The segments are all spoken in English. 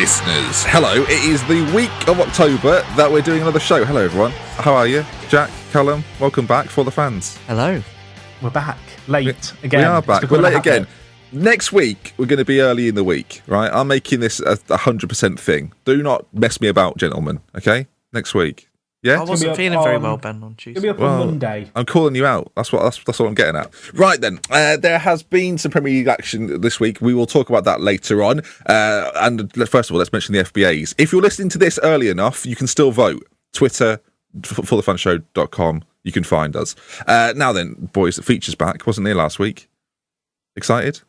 listeners, hello. It is the week of October that we're doing another show. Hello, everyone. How are you? Jack, Callum, welcome back for the fans. Hello. We're back. Late again. We are back. We're late again. Next week, we're going to be early in the week, right? I'm making this a 100% thing. Do not mess me about, gentlemen, okay? Next week. Yeah? I wasn't feeling very well, Ben, on Tuesday. It'll be up on Monday. I'm calling you out. That's what I'm getting at. Right then, there has been some Premier League action this week. We will talk about that later on. And first of all, let's mention the FBAs. If you're listening to this early enough, you can still vote. Twitter, ForTheFansShow.com. You can find us. Now then, boys, the feature's back. Wasn't there last week? Excited?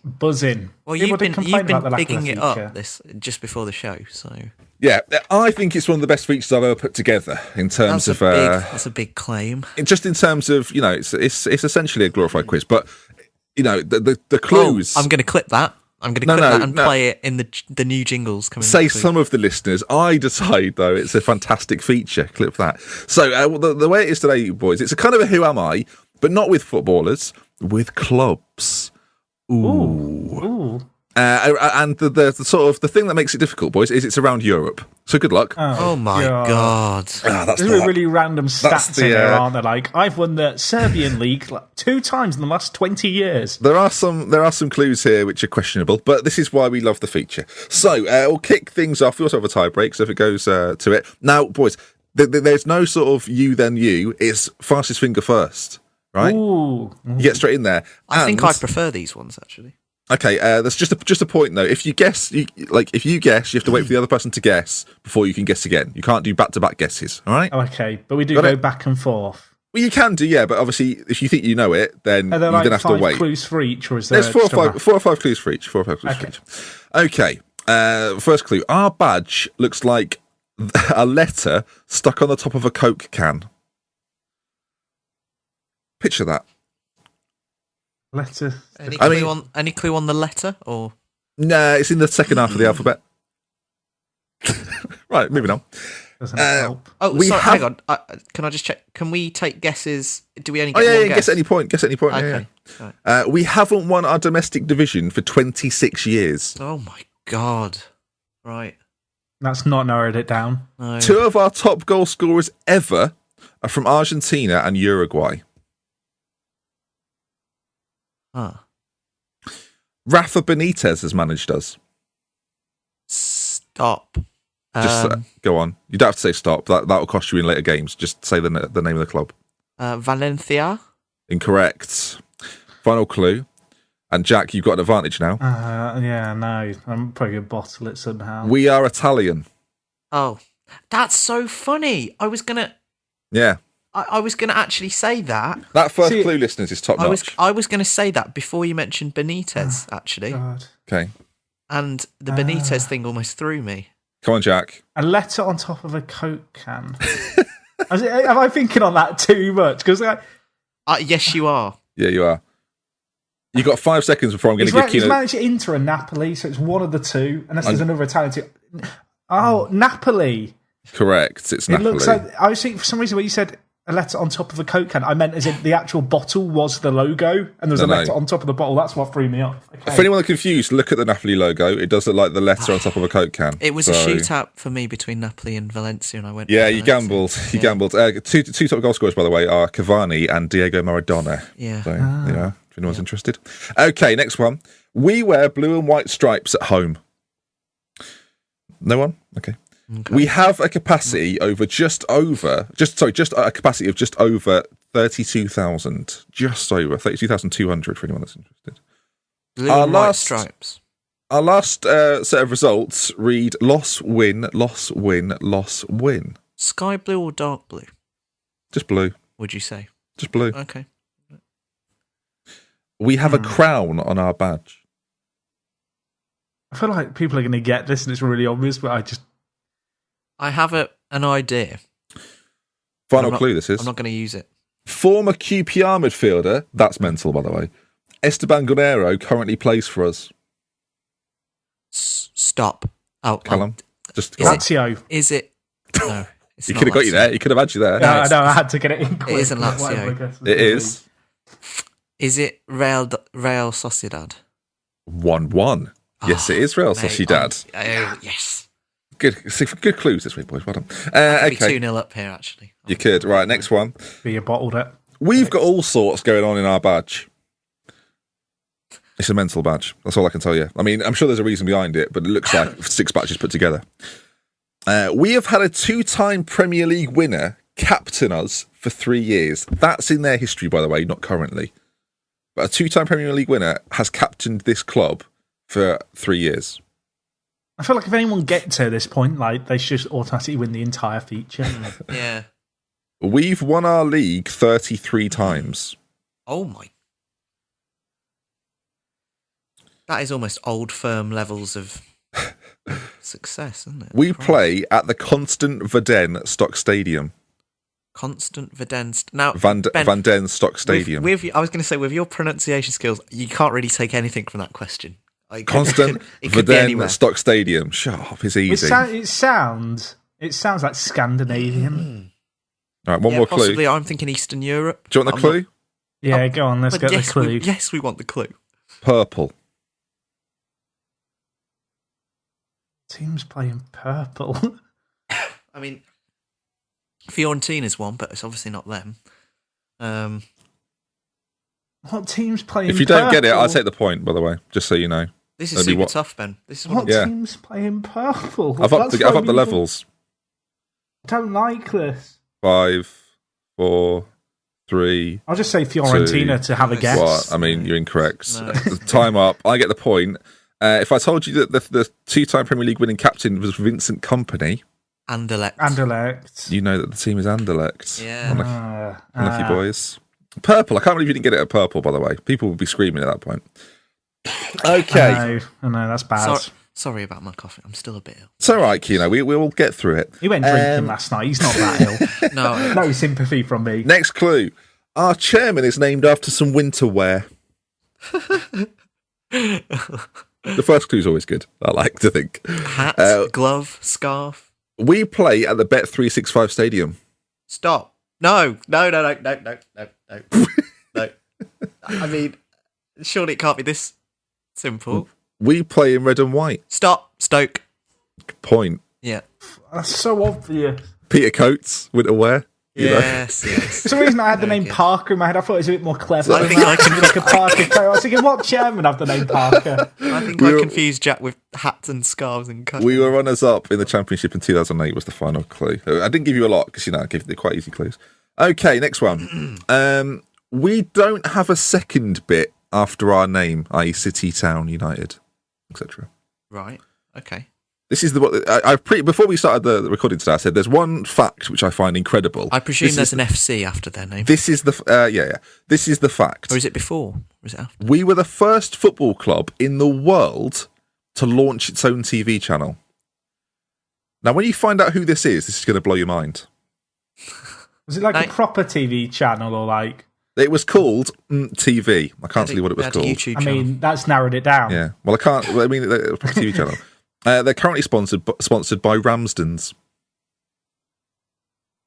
Buzzing. Well, you've been bigging it up just before the show, so... Yeah, I think it's one of the best features I've ever put together in terms that's a big claim. Just in terms of, you know, it's essentially a glorified quiz, but you know the clues. I'm going to clip that. I'm going to clip that and play it in the new jingles coming. Say some of the listeners. I decide though it's a fantastic feature. Clip that. So the way it is today, boys, it's a kind of a who am I, but not with footballers, with clubs. Ooh. And the sort of the thing that makes it difficult, boys, is it's around Europe. So good luck. Oh my God! There's really random stats in there, aren't there? Like I've won the Serbian league 2 times in the last 20 years. There are some clues here which are questionable, but this is why we love the feature. So we'll kick things off. We also have a tie break, so if it goes to it now, boys, there's no sort of you then you. It's fastest finger first, right? Ooh. You get straight in there. I think I prefer these ones actually. Okay, that's just a point though. If you guess, you have to wait for the other person to guess before you can guess again. You can't do back-to-back guesses. All right? Okay, but we do go back and forth. Well, you can do, yeah, but obviously, if you think you know it, then you're going to have to wait. 5 clues for each, or is there? There's 4 or 5 clues for each. 4 or 5 clues for each. Okay. First clue: our badge looks like a letter stuck on the top of a Coke can. Picture that. Letter. Any clue on the letter or? No, it's in the second half of the alphabet. Right, moving on. Doesn't help. Oh, sorry, hang on. Can I just check? Can we take guesses? Do we only get one guess? Guess at any point. Okay. Yeah. Right. We haven't won our domestic division for 26 years. Oh my God! Right. That's not narrowed it down. No. 2 of our top goal scorers ever are from Argentina and Uruguay. Huh. Rafa Benitez has managed us. Stop. Just go on. You don't have to say stop. That will cost you in later games. Just say the name of the club. Valencia. Incorrect. Final clue. And Jack, you've got an advantage now. Yeah, no. I'm probably going to bottle it somehow. We are Italian. Oh, that's so funny. I was going to... Yeah. I was going to actually say that. That first clue, listeners, is top notch. I was going to say that before you mentioned Benitez, actually. God. Okay. And the Benitez thing almost threw me. Come on, Jack. A letter on top of a Coke can. Am I thinking on that too much? Because yes, you are. Yeah, you are. You got 5 seconds before I'm going to give you. He's managed Inter and Napoli, so it's one of the two. Unless there's another Italian team. Oh, Napoli. Correct. It's Napoli. It looks like I was thinking for some reason when you said a letter on top of a Coke can, I meant as in the actual bottle was the logo, and there was a letter on top of the bottle. That's what threw me off. Okay. For anyone confused, look at the Napoli logo. It does look like the letter on top of a Coke can. It was a shootout for me between Napoli and Valencia, and I went. Yeah, you gambled. You gambled. Two top goal scorers, by the way, are Cavani and Diego Maradona. Yeah. So, if anyone's interested. Okay, next one. We wear blue and white stripes at home. No one? Okay. We have a capacity of just over 32,000. Just over 32,200 for anyone that's interested. Blue and white stripes. Our last set of results read loss, win, loss, win, loss, win. Sky blue or dark blue? Just blue. Would you say? Just blue. Okay. We have a crown on our badge. I feel like people are going to get this and it's really obvious, but I have an idea. Final clue, this is. I'm not going to use it. Former QPR midfielder, that's mental, by the way, Esteban Guerrero currently plays for us. Stop. Oh, Callum. Just Lazio. Is it? No. He could have got you there. He could have had you there. No, I had to get it in quick. It isn't Lazio. It is. Is it Real Sociedad? 1-1. Yes, it is Real Sociedad. Oh, yes. Good clues this week, boys. Well done. I could Okay. be 2-0 up here, actually. You could. Right, next one. Be bottled it. We've got all sorts going on in our badge. It's a mental badge. That's all I can tell you. I mean, I'm sure there's a reason behind it, but it looks like 6 badges put together. We have had a 2-time Premier League winner captain us for 3 years. That's in their history, by the way, not currently. But a 2-time Premier League winner has captained this club for 3 years. I feel like if anyone gets to this point, like they should automatically win the entire feature. Yeah. We've won our league 33 times. Oh, my. That is almost Old Firm levels of success, isn't it? We play at the Constant Verden Stock Stadium. Constant Verden. Now, Van Den Stock Stadium. I was going to say, with your pronunciation skills, you can't really take anything from that question. Constant Verden Stock Stadium. Shut up, it's easy. It sounds like Scandinavian. All right, one more clue. Possibly, I'm thinking Eastern Europe. Do you want the clue? Yeah, go on, let's get the clue. Yes, we want the clue. Purple. Teams playing purple. I mean, Fiorentina's one, but it's obviously not them. What team's playing If you purple? don't get it, I'll take the point, by the way, just so you know. This is super tough, Ben. This is What team's playing purple? I've upped the levels. I don't like this. 5, 4, 3. I'll just say Fiorentina to have a guess. What? I mean, you're incorrect. No. Time up. I get the point. If I told you that the 2-time Premier League winning captain was Vincent Kompany, Anderlecht, you know that the team is Anderlecht. Yeah. Unlucky boys. Purple. I can't believe you didn't get it at purple, by the way. People would be screaming at that point. Okay. I know, that's bad. Sorry about my coffee. I'm still a bit ill. It's all right, Kino. We'll get through it. He went drinking last night. He's not that ill. No sympathy from me. Next clue. Our chairman is named after some winter wear. The first clue is always good, I like to think. Hat, glove, scarf. We play at the Bet365 Stadium. Stop. No. No. I mean, surely it can't be this simple. We play in red and white. Stop. Stoke. Point. Yeah. That's so obvious. Peter Coates, winter wear. Yes. For some reason, I had the name Parker in my head. I thought it was a bit more clever. I think I can like a Parker coat. I was thinking, what chairman have the name Parker? I think I confused Jack with hats and scarves and coats. We were runners-up in the Championship in 2008 was the final clue. I didn't give you a lot because, I gave you quite easy clues. Okay, next one. We don't have a second bit after our name, i.e. City, Town, United, etc. Right, okay. This is before we started the recording today, I said there's one fact which I find incredible. I presume there's an FC after their name. This is the This is the fact. Or is it before? Or is it after? We were the first football club in the world to launch its own TV channel. Now, when you find out who this is going to blow your mind. Was it like a proper TV channel or like? It was called TV. I can't tell you what it was called. YouTube I mean, that's narrowed it down. Yeah. Well, I can't. I mean, a proper TV channel. They're currently sponsored by Ramsden's.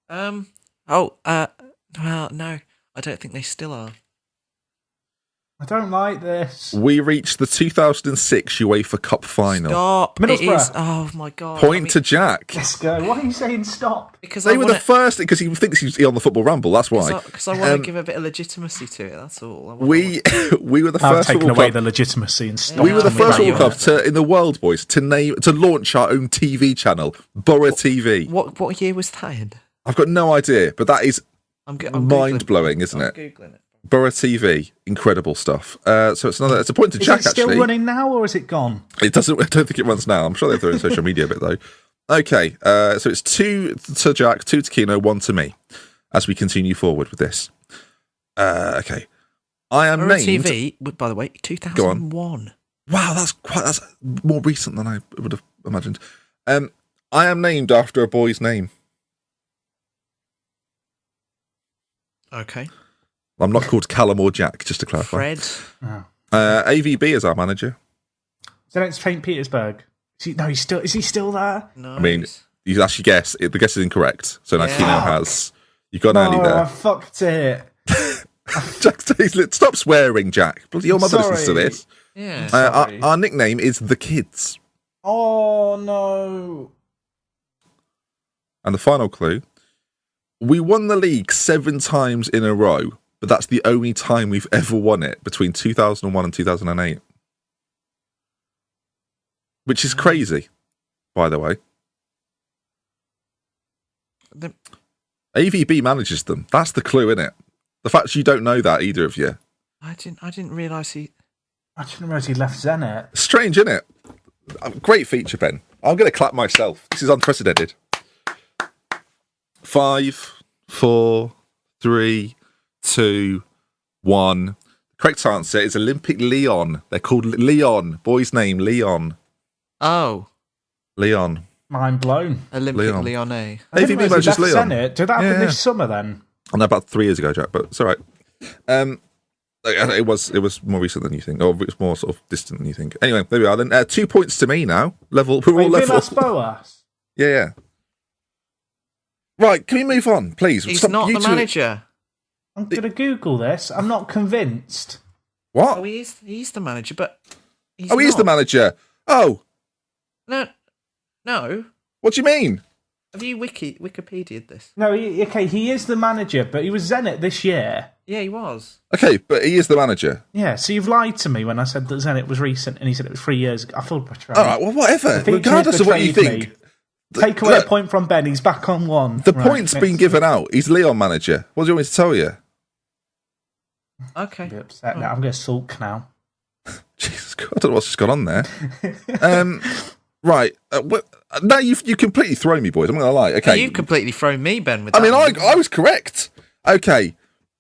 Well, no, I don't think they still are. I don't like this. We reached the 2006 UEFA Cup final. Stop! Middlesbrough. It is. Oh my god! Point to Jack. Let's go. Why are you saying stop? Because they were the first because he thinks he's on the Football Ramble. That's why. Because I want to give a bit of legitimacy to it. That's all. We were the I've first. taken football away club. the legitimacy and stopped. We were the first football club club in the world, boys, to launch our own TV channel, Borough TV. What year was that in? I've got no idea, but that is I'm mind blowing, isn't it? Googling it. Borough TV, incredible stuff. So it's a point to Jack. Is it still actually running now, or is it gone? It doesn't. I don't think it runs now. I'm sure they're doing social media a bit though. Okay, so it's 2 to Jack, 2 to Kino, 1 to me. As we continue forward with this. Okay, I am Borough named. TV, by the way, 2001. Wow, that's more recent than I would have imagined. I am named after a boy's name. Okay. I'm not called Callum or Jack, just to clarify. Fred. AVB is our manager. So it's St. Petersburg. Is he still there? No. I mean, you actually guess. The guess is incorrect. So now Kino has. You've gone early I there. fucked it. Jack, stop swearing, Jack. Your mother listens to this. Yeah. Our nickname is The Kids. Oh, no. And the final clue, we won the league 7 times in a row, but that's the only time we've ever won it between 2001 and 2008. Which is crazy, by the way. AVB manages them. That's the clue, isn't it? The fact you don't know that, either of you. I didn't realise he... I didn't realise he left Zenit. Strange, isn't it? Great feature, Ben. I'm going to clap myself. This is unprecedented. 5, 4, 3, 2, 1. Correct answer is Olympic Lyon. They're called Lyon. Boy's name, Lyon. Oh. Lyon. Mind blown. Olympic Lyonnais. AVB manages Lyon. Zenit. Did that happen this summer then? I know, about 3 years ago, Jack, but it's all right. It was more recent than you think, or it's more sort of distant than you think. Anyway, there we are then. 2 points to me now. Level. We're all level. Villas-Boas? Yeah. Right, can we move on, please? He's not the manager. I'm going to Google this. I'm not convinced. What? Oh, he's the manager, but he's he is the manager. Oh. No. What do you mean? Have you Wikipedia'd this? No, he is the manager, but he was Zenit this year. Yeah, he was. Okay, but he is the manager. Yeah, so you've lied to me when I said that Zenit was recent, and he said it was 3 years ago. I feel betrayed. All right, well, whatever. Regardless of what you think. Take away a point from Ben. He's back on 1. The point's been given out. He's Leon manager. What do you want me to tell you? Okay. I'm upset now. I'm going to sulk now. Jesus God, I don't know what's just gone on there. Right. Now you've completely thrown me, boys. I'm not going to lie. Okay. You've completely thrown me, Ben, with that. I was correct. Okay.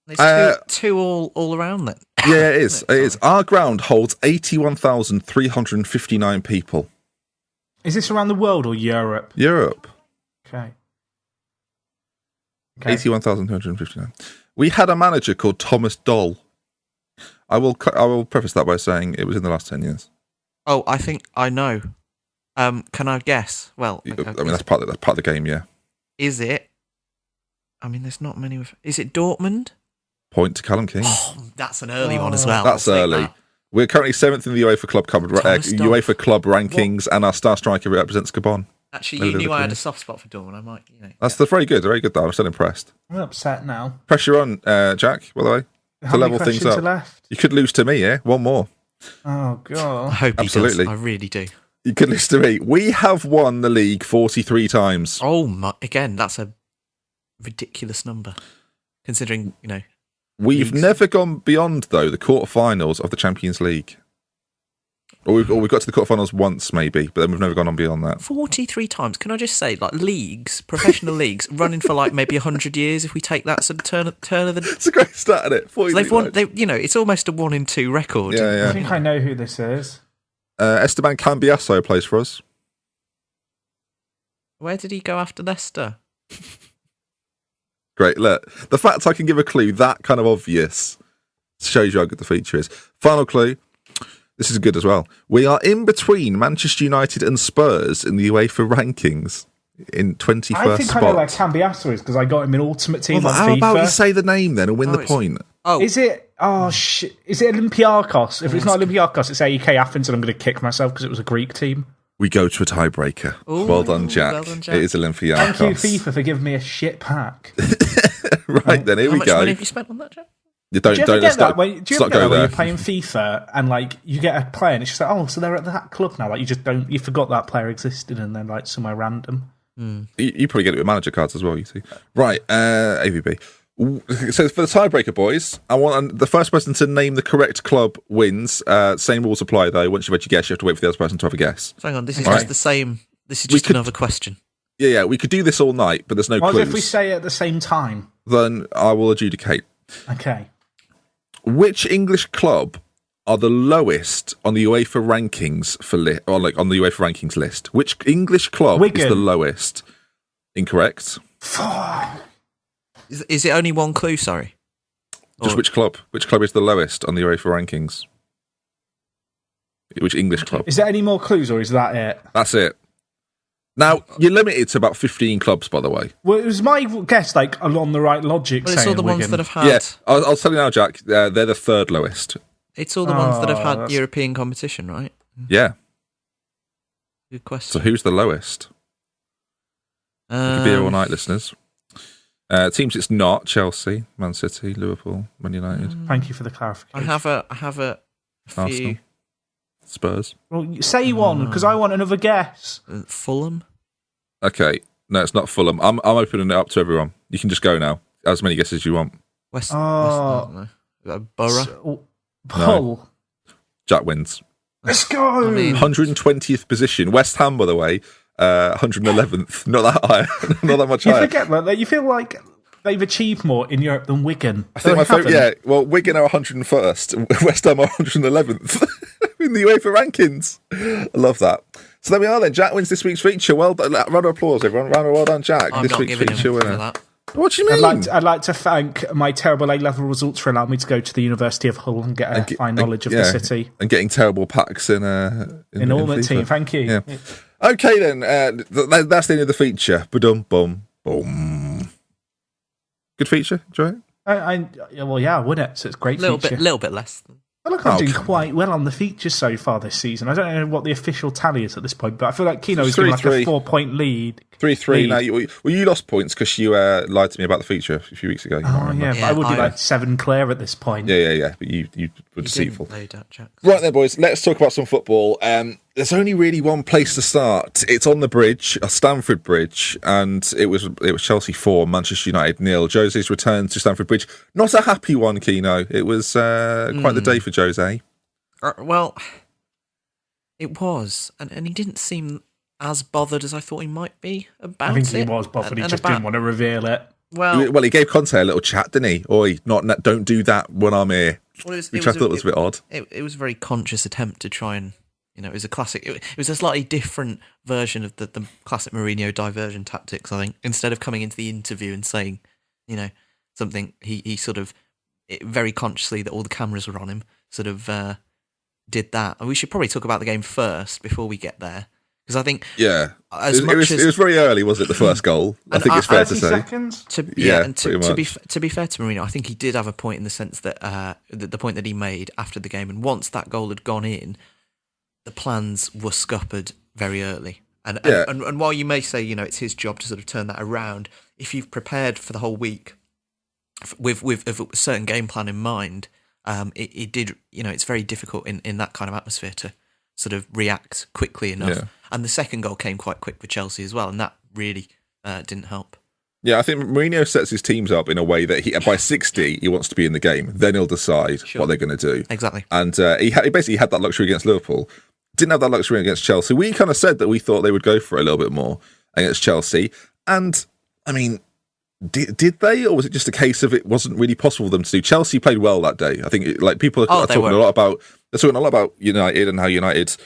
There's two all around then. Yeah, it is. It is. Our ground holds 81,359 people. Is this around the world or Europe? Europe. Okay. 81,259. We had a manager called Thomas Doll. I will preface that by saying it was in the last 10 years. Oh, I think I know. Can I guess? Well, I mean that's part of the game, yeah. Is it? I mean, there's not many. Is it Dortmund? Point to Callum King. Oh, that's an early one as well. That's early. That. We're currently 7th in the UEFA Club rankings, and our star striker represents Gabon. Actually, you knew I had a soft spot for Dortmund. I might, That's very good. Very good, though. I'm still impressed. I'm upset now. Pressure on, Jack, by the way. How many level things up. Left? You could lose to me, yeah? One more. Oh, God. I hope he does. I really do. You could lose to me. We have won the league 43 times. Oh, my. Again, that's a ridiculous number, considering, We've never gone beyond, though, the quarterfinals of the Champions League. Or we've got to the quarterfinals once, maybe, but then we've never gone on beyond that. 43 times. Can I just say, leagues, professional leagues, running for maybe 100 years if we take that sort of turn of the... It's a great start, isn't it? So they've won. It's almost a 1 in 2 record. Yeah. I think I know who this is. Esteban Cambiasso plays for us. Where did he go after Leicester? Great, look. The fact I can give a clue that kind of obvious shows you how good the feature is. Final clue. This is good as well. We are in between Manchester United and Spurs in the UEFA rankings in 21st spot. I think I know where Cambiasso is because I got him in Ultimate Team on FIFA. How about you say the name then and win the point? Oh. Is it... Oh, shit. Is it Olympiakos? If it's not Olympiakos, it's AEK Athens, and I'm going to kick myself because it was a Greek team. We go to a tiebreaker. Well done, Jack. It is Olympiakos. Thank you, FIFA, for giving me a shit pack. Right, then, here we go. How much money have you spent on that, Jack? Do you ever get that when you're playing FIFA and you get a player and it's just so they're at that club now. You forgot that player existed and then somewhere random. You probably get it with manager cards as well, you see. Right, AVB. So for the tiebreaker, boys, I want the first person to name the correct club wins. Same rules apply, though. Once you've had your guess, you have to wait for the other person to have a guess. So hang on, this is just the same. This is just another question. Yeah, we could do this all night, but there's no clues. What if we say it at the same time? Then I will adjudicate. Okay. Which English club are the lowest on the UEFA rankings on the UEFA rankings list? Which English club is the lowest? Incorrect. Is it only one clue? Sorry. Just which club? Which club is the lowest on the UEFA rankings? Which English club? Is there any more clues, or is that it? That's it. Now, you're limited to about 15 clubs, by the way. Well, it was my guess, along the right logic. Well, it's all the ones that have had... Yeah, I'll tell you now, Jack, they're the third lowest. It's all the ones that have had that's- European competition, right? Yeah. Good question. So who's the lowest? You could be here all night, listeners. Teams it's not Chelsea, Man City, Liverpool, Man United, Thank you for the clarification. I have a few. Arsenal, Spurs. Well, say one, because I want another guess. Fulham. Okay, no, it's not Fulham. I'm opening it up to everyone. You can just go now. As many guesses as you want. West. Oh. I don't know. Borough. Hull. Jack wins. Let's go. I mean- 120th position. West Ham, by the way, 111th. Not that high. Not that much You higher. forget that you feel like they've achieved more in Europe than Wigan. I think They my favourite, haven't. yeah. Well, Wigan are 101st. West Ham are 111th in the UEFA rankings. I love that. So there we are then. Jack wins this week's feature. Well done. Round of applause, everyone. Well done, Jack. I'm this not week's giving him feature for winner. that. What do you mean? I'd like to thank my terrible A-level results for allowing me to go to the University of Hull and get a fine knowledge of the city. And getting terrible packs in In all the FIFA. team, thank you. Yeah. Okay then, that's the end of the feature. Ba-dum, bum, boom. Good feature, enjoy it? Well, yeah, I win it, so it's a great feature. Little bit less. I feel like I'm doing come quite well on the features so far this season. I don't know what the official tally is at this point, but I feel like Kino is doing like a 3-3. 4-point lead. 3-3. Now, you lost points because you lied to me about the feature a few weeks ago. You might Oh, remember. yeah, but I would be like 7 clear at this point. Yeah. But you were deceitful. Load out, Jack. Right then, boys, let's talk about some football. There's only really one place to start. It's on the bridge, Stamford Bridge, and it was Chelsea 4, Manchester United 0. Jose's return to Stamford Bridge. Not a happy one, Kino. It was quite the day for Jose. Well, it was, and he didn't seem as bothered as I thought he might be about it. I think he was bothered, he just didn't want to reveal it. Well, He gave Conte a little chat, didn't he? Oi, don't do that when I'm here. Which I thought was a bit odd. It was a very conscious attempt to try and, it was a classic. It was a slightly different version of the classic Mourinho diversion tactics. I think instead of coming into the interview and saying, something, he sort of very consciously that all the cameras were on him, sort of did that. And we should probably talk about the game first before we get there, because I think it was very early, was it? The first goal. I think it's fair to 30 say. seconds? to be fair to Mourinho, I think he did have a point in the sense that the point that he made after the game, and once that goal had gone in, the plans were scuppered very early. And while you may say it's his job to sort of turn that around, if you've prepared for the whole week with a certain game plan in mind, it did. It's very difficult in that kind of atmosphere to sort of react quickly enough. Yeah. And the second goal came quite quick for Chelsea as well, and that really didn't help. Yeah, I think Mourinho sets his teams up in a way that by 60 he wants to be in the game. Then he'll decide what they're going to do. Exactly. And he basically had that luxury against Liverpool. Didn't have that luxury against Chelsea. We kind of said that we thought they would go for it a little bit more against Chelsea. And I mean, did they, or was it just a case of it wasn't really possible for them to do? Chelsea played well that day. I think people are talking a lot about United and how United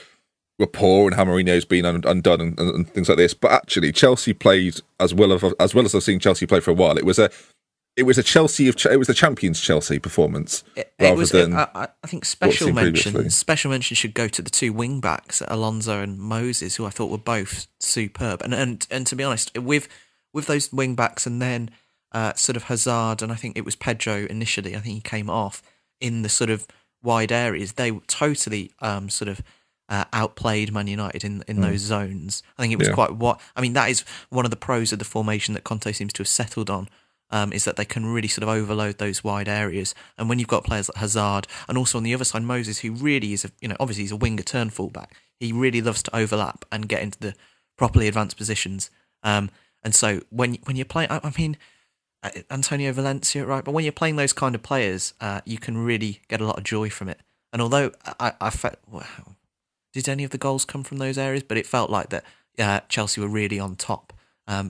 were poor and how Mourinho's been undone and things like this. But actually, Chelsea played as well as I've seen Chelsea play for a while. It was the champions Chelsea performance I think special previously. mention should go to the two wing backs, Alonso and Moses, who I thought were both superb. And to be honest, with those wing backs and then sort of Hazard, and I think it was Pedro initially. I think he came off in the sort of wide areas. They were totally sort of outplayed Man United in those zones. I think it was that is one of the pros of the formation that Conte seems to have settled on. Is that they can really sort of overload those wide areas, and when you've got players like Hazard, and also on the other side Moses, who really is obviously he's a winger turn fullback. He really loves to overlap and get into the properly advanced positions. And so when you're playing, I mean, Antonio Valencia, right? But when you're playing those kind of players, you can really get a lot of joy from it. And although I felt, did any of the goals come from those areas? But it felt like that Chelsea were really on top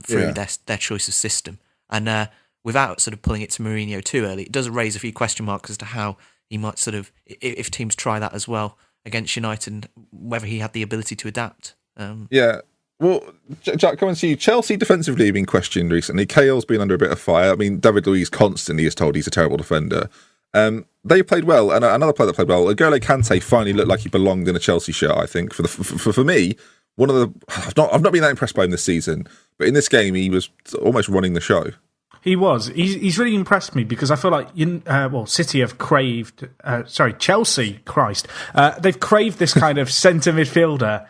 through their choice of system. And without sort of pulling it to Mourinho too early, it does raise a few question marks as to how he might sort of, if teams try that as well against United, whether he had the ability to adapt. Well, Jack, coming to you. Chelsea defensively have been questioned recently. Cale's been under a bit of fire. I mean, David Luiz constantly is told he's a terrible defender. They played well, and another player that played well, N'Golo Kante, finally looked like he belonged in a Chelsea shirt. I think for me, I've not been that impressed by him this season, but in this game he was almost running the show. He was. He's really impressed me because I feel like City have craved. Chelsea. Christ, they've craved this kind of centre midfielder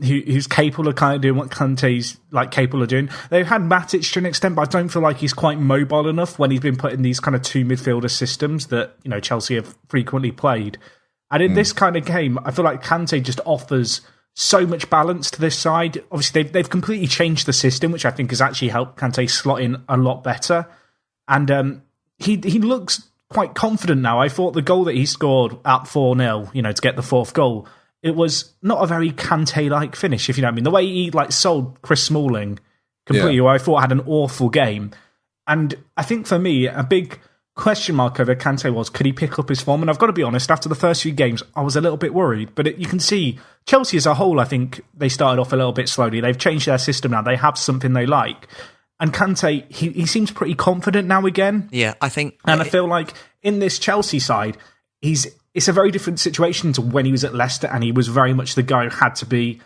who's capable of kind of doing what Kante's like capable of doing. They've had Matic to an extent, but I don't feel like he's quite mobile enough when he's been put in these kind of two midfielder systems that Chelsea have frequently played. And in this kind of game, I feel like Kante just offers so much balance to this side. Obviously, they've completely changed the system, which I think has actually helped Kante slot in a lot better. And he looks quite confident now. I thought the goal that he scored at 4-0, to get the fourth goal, it was not a very Kante-like finish, if you know what I mean. The way he sold Chris Smalling completely, who I thought had an awful game. And I think for me, a big question mark over Kante was, could he pick up his form? And I've got to be honest, after the first few games, I was a little bit worried. But you can see, Chelsea as a whole, I think they started off a little bit slowly. They've changed their system now. They have something they like. And Kante, he seems pretty confident now again. Yeah, I think... And I feel like in this Chelsea side, it's a very different situation to when he was at Leicester, and he was very much the guy who had to be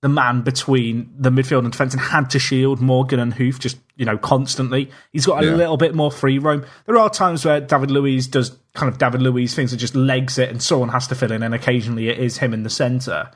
the man between the midfield and defence and had to shield Morgan and Hoof just, constantly. He's got a little bit more free roam. There are times where David Luiz does kind of David Luiz things and just legs it and someone has to fill in, and occasionally it is him in the centre.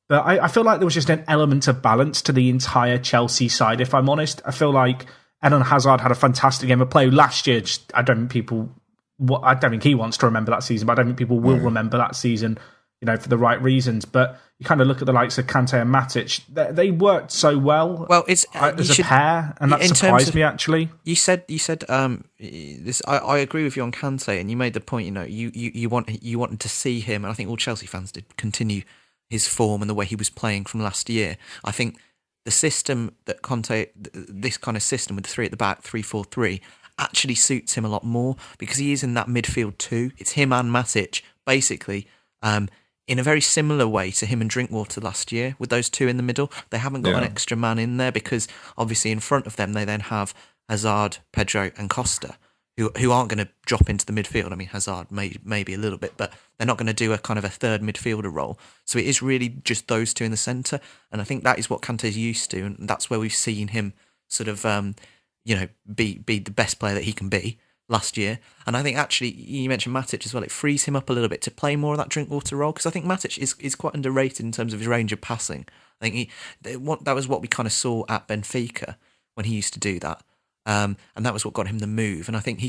But I feel like there was just an element of balance to the entire Chelsea side, if I'm honest. I feel like Eden Hazard had a fantastic game of play last year. I don't think he wants to remember that season, but I don't think people will remember that season, for the right reasons. But you kind of look at the likes of Kante and Matic; they worked so well. Well, it's as a pair, and that surprised me actually. You said this. I agree with you on Kante, and you made the point. You wanted to see him, and I think all Chelsea fans did, continue his form and the way he was playing from last year. I think the system that Conte, this kind of system with the three at the back, 3-4-3. actually suits him a lot more because he is in that midfield too. It's him and Matic, basically, in a very similar way to him and Drinkwater last year with those two in the middle. They haven't got an extra man in there because obviously in front of them they then have Hazard, Pedro and Costa, who aren't going to drop into the midfield. I mean, Hazard maybe a little bit, but they're not going to do a kind of a third midfielder role. So it is really just those two in the centre. And I think that is what Kante's used to, and that's where we've seen him sort of... be the best player that he can be last year. And I think actually, you mentioned Matic as well, it frees him up a little bit to play more of that Drinkwater role, because I think Matic is quite underrated in terms of his range of passing. I think that was what we kind of saw at Benfica when he used to do that. And that was what got him the move. And I think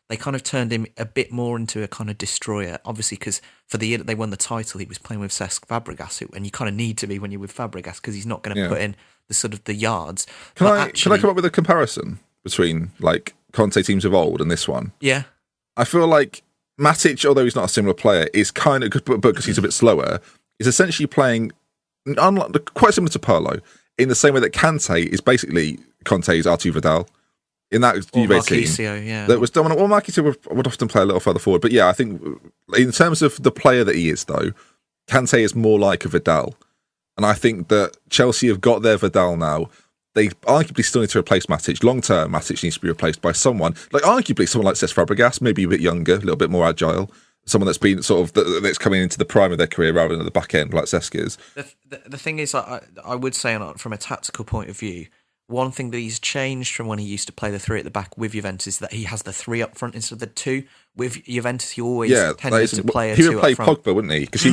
they kind of turned him a bit more into a kind of destroyer, obviously, because for the year that they won the title, he was playing with Cesc Fabregas, and you kind of need to be when you're with Fabregas because he's not going to put in the sort of the yards. Can I come up with a comparison between like Conte teams of old and this one? Yeah. I feel like Matic, although he's not a similar player, is kind of, but because he's a bit slower, is essentially playing quite similar to Pirlo in the same way that Kante is basically Conte's Arturo Vidal. In that Juve team, that was dominant. Well, Marquisio would often play a little further forward, but yeah, I think in terms of the player that he is, though, Kante is more like a Vidal, and I think that Chelsea have got their Vidal now. They arguably still need to replace Matic. Long term, Matic needs to be replaced by someone like someone like Cesc Fabregas, maybe a bit younger, a little bit more agile, someone that's been sort of that's coming into the prime of their career rather than at the back end like Cesc is. The thing is, I would say from a tactical point of view, one thing that he's changed from when he used to play the three at the back with Juventus is that he has the three up front instead of the two. With Juventus, he always tended to play a two up front. He would play Pogba, wouldn't he? Because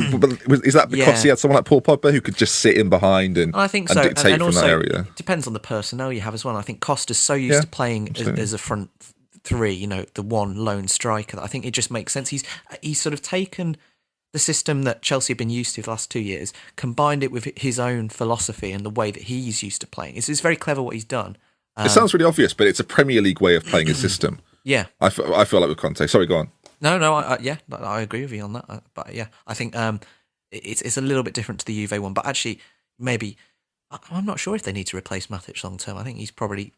is that because he had someone like Paul Pogba who could just sit in behind and dictate from that area? It depends on the personnel you have as well. I think Costa's so used to playing as a front three, the one lone striker, that I think it just makes sense. He's sort of taken the system that Chelsea have been used to for the last 2 years, combined it with his own philosophy and the way that he's used to playing. It's very clever what he's done. It sounds really obvious, but it's a Premier League way of playing his system. Yeah. I feel like with Conte. Sorry, go on. No, I agree with you on that. But yeah, I think it's a little bit different to the Juve one, but actually maybe... I'm not sure if they need to replace Matic long term. I think he's probably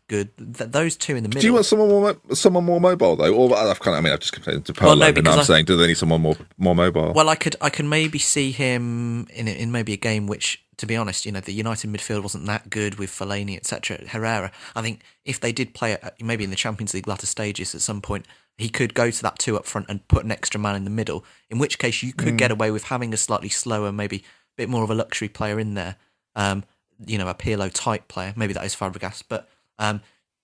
good. Those two in the middle. Do you want someone more mobile though? Or I've just compared to Pirlo, and I'm saying, do they need someone more mobile? Well, I can maybe see him in maybe a game which, to be honest, the United midfield wasn't that good with Fellaini, etc. Herrera. I think if they did play it maybe in the Champions League latter stages at some point, he could go to that two up front and put an extra man in the middle. In which case, you could get away with having a slightly slower, maybe a bit more of a luxury player in there. A Pirlo type player, maybe that is Fabregas, but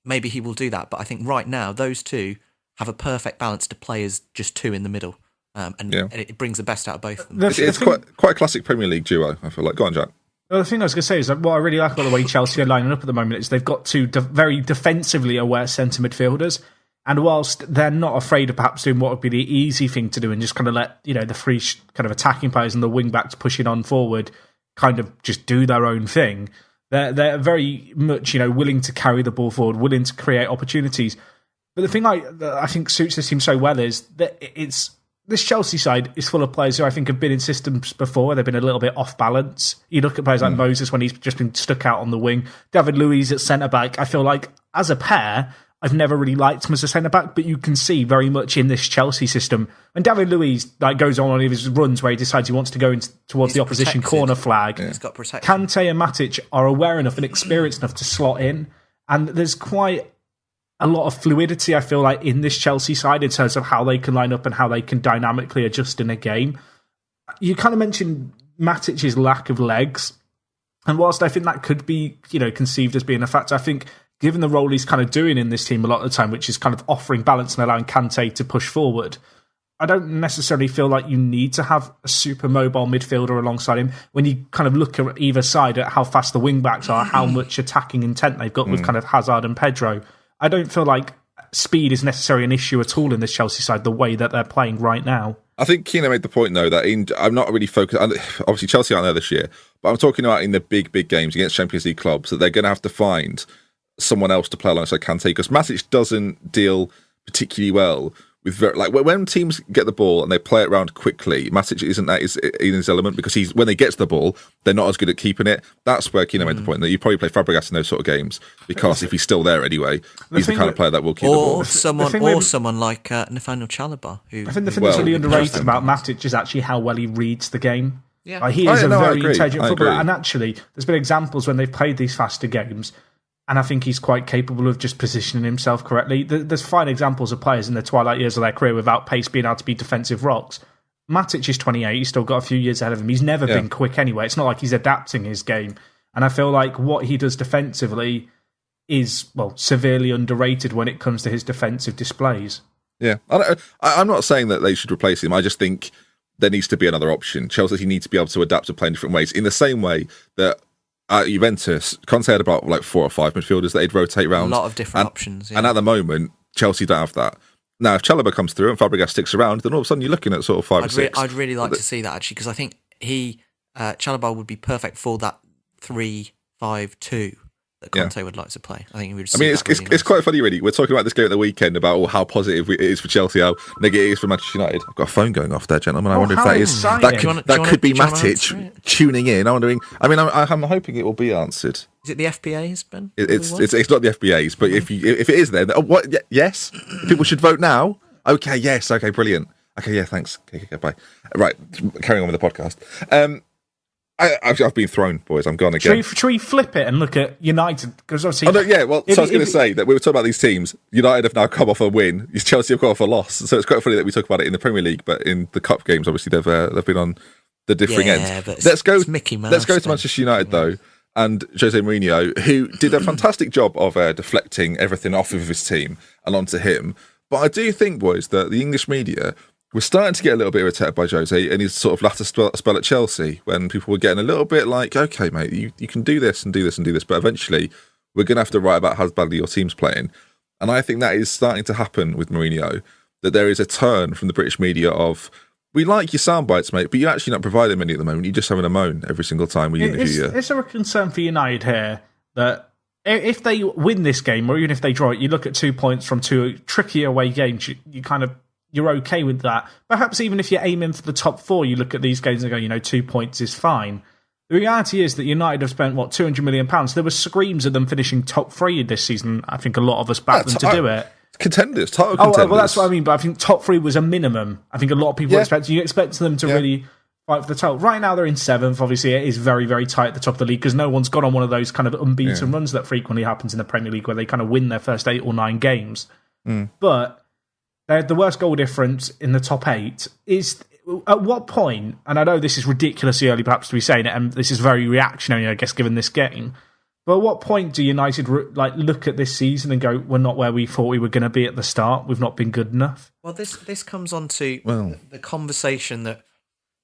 maybe he will do that. But I think right now those two have a perfect balance to play as just two in the middle, and it brings the best out of both of them. It's quite a classic Premier League duo, I feel like. Go on, Jack. Well, the thing I was going to say is that what I really like about the way Chelsea are lining up at the moment is they've got two very defensively aware centre midfielders. And whilst they're not afraid of perhaps doing what would be the easy thing to do and just kind of let, the free kind of attacking players and the wing backs pushing on forward kind of just do their own thing, they're very much, willing to carry the ball forward, willing to create opportunities. But the thing that I think suits this team so well is that this Chelsea side is full of players who I think have been in systems before. They've been a little bit off balance. You look at players like Moses when he's just been stuck out on the wing. David Luiz at centre-back. I feel like as a pair, I've never really liked him as a centre-back, but you can see very much in this Chelsea system. When David Luiz goes on one of his runs where he decides he wants to go towards the opposition corner flag, he's got protection. Kante and Matic are aware enough and experienced enough to slot in. And there's quite a lot of fluidity, I feel like, in this Chelsea side in terms of how they can line up and how they can dynamically adjust in a game. You kind of mentioned Matic's lack of legs. And whilst I think that could be, conceived as being a factor, I think given the role he's kind of doing in this team a lot of the time, which is kind of offering balance and allowing Kante to push forward, I don't necessarily feel like you need to have a super mobile midfielder alongside him. When you kind of look at either side at how fast the wing-backs are, how much attacking intent they've got with kind of Hazard and Pedro, I don't feel like speed is necessarily an issue at all in this Chelsea side, the way that they're playing right now. I think Keno made the point, though, that I'm not really focused. Obviously, Chelsea aren't there this year, but I'm talking about in the big games against Champions League clubs that they're going to have to find someone else to play alongside Kante, because Matic doesn't deal particularly well with when teams get the ball and they play it around quickly. Matic isn't that in his element, because when they get to the ball, they're not as good at keeping it. That's where Keno made the point that you probably play Fabregas in those sort of games, because if he's still there anyway, he's the kind of player that will keep the ball. Someone like Nathaniel Chalobah. I think the thing that's really underrated about Matic is actually how well he reads the game. Yeah, he is a very intelligent footballer, and actually, there's been examples when they've played these faster games. And I think he's quite capable of just positioning himself correctly. There's fine examples of players in the twilight years of their career without pace being able to be defensive rocks. Matic is 28. He's still got a few years ahead of him. He's never been quick anyway. It's not like he's adapting his game. And I feel like what he does defensively is, severely underrated when it comes to his defensive displays. Yeah. I'm not saying that they should replace him. I just think there needs to be another option. Chelsea need to be able to adapt to play in different ways, in the same way that at Juventus, Conte had about 4 or 5 midfielders that he'd rotate around. A lot of different options. Yeah. And at the moment, Chelsea don't have that. Now, if Chalobah comes through and Fabregas sticks around, then all of a sudden you're looking at sort of 5 or 6. I'd really like to see that, actually, because I think Chalobah would be perfect for that 3-5-2 that Conte would like to play. I think he would. It's quite funny, really. We're talking about this game at the weekend about how positive it is for Chelsea, how negative it is for Manchester United. I've got a phone going off there, gentlemen. I wonder if that could be Matic tuning in. I'm wondering. I'm hoping it will be answered. Is it the FBA's, Ben? It's not the FBA's, but if it is there, what? Yes, people should vote now. Okay, yes, okay, brilliant. Okay, yeah, thanks. Okay, bye. Right, carrying on with the podcast. I've been thrown, boys. I'm gone again. Should we flip it and look at United? Because obviously, I was going to say that we were talking about these teams. United have now come off a win. Chelsea have come off a loss. So it's quite funny that we talk about it in the Premier League, but in the cup games, obviously they've been on the differing ends. Let's go to Manchester United though, and Jose Mourinho, who did a fantastic job of deflecting everything off of his team and onto him. But I do think, boys, that the English media, we're starting to get a little bit irritated by Jose and his sort of latter spell at Chelsea, when people were getting a little bit like, okay, mate, you can do this and do this and do this, but eventually we're going to have to write about how badly your team's playing. And I think that is starting to happen with Mourinho, that there is a turn from the British media of, we like your sound bites, mate, but you're actually not providing many at the moment. You're just having a moan every single time we interview you. Is there a concern for United here that if they win this game, or even if they draw it, you look at 2 points from 2 tricky away games, you're okay with that. Perhaps even if you're aiming for the top 4, you look at these games and go, 2 points is fine. The reality is that United have spent, £200 million? There were screams of them finishing top 3 this season. I think a lot of us backed them to do it. Title contenders. Well, that's what I mean, but I think top 3 was a minimum. I think a lot of people you expect them to really fight for the title. Right now they're in 7th. Obviously, it is very, very tight at the top of the league because no one's gone on one of those kind of unbeaten runs that frequently happens in the Premier League where they kind of win their first 8 or 9 games. But the worst goal difference in the top 8 is at what point, and I know this is ridiculously early perhaps to be saying it, and this is very reactionary, I guess, given this game, But at what point do United look at this season and go, we're not where we thought we were going to be at the start? We've not been good enough. Well, this comes on to the conversation that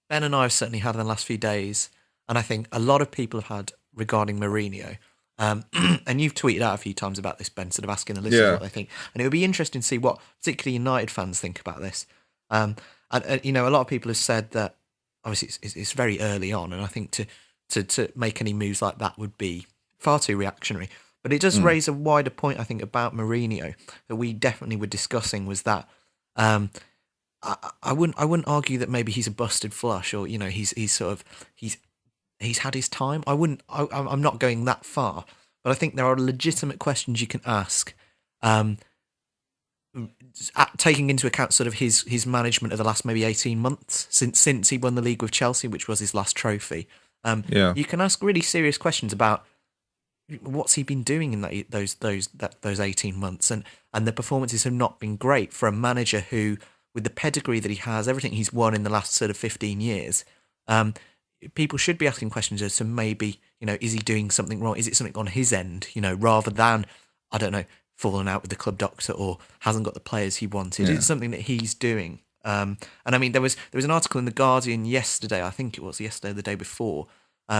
Ben and I have certainly had in the last few days, and I think a lot of people have had regarding Mourinho. And you've tweeted out a few times about this, Ben, sort of asking the listeners what they think. And it would be interesting to see what particularly United fans think about this. And a lot of people have said that obviously it's very early on, and I think to make any moves like that would be far too reactionary. But it does raise a wider point, I think, about Mourinho that we definitely were discussing, was that I wouldn't argue that maybe he's a busted flush, or he's had his time. I'm not going that far, but I think there are legitimate questions you can ask, taking into account sort of his management of the last maybe 18 months since he won the league with Chelsea, which was his last trophy. You can ask really serious questions about what's he been doing in those 18 months, and the performances have not been great for a manager who, with the pedigree that he has, everything he's won in the last sort of 15 years. People should be asking questions as to maybe, is he doing something wrong? Is it something on his end, rather than, I don't know, falling out with the club doctor or hasn't got the players he wanted? Is it something that he's doing? And I mean, there was an article in The Guardian yesterday, I think it was yesterday or the day before,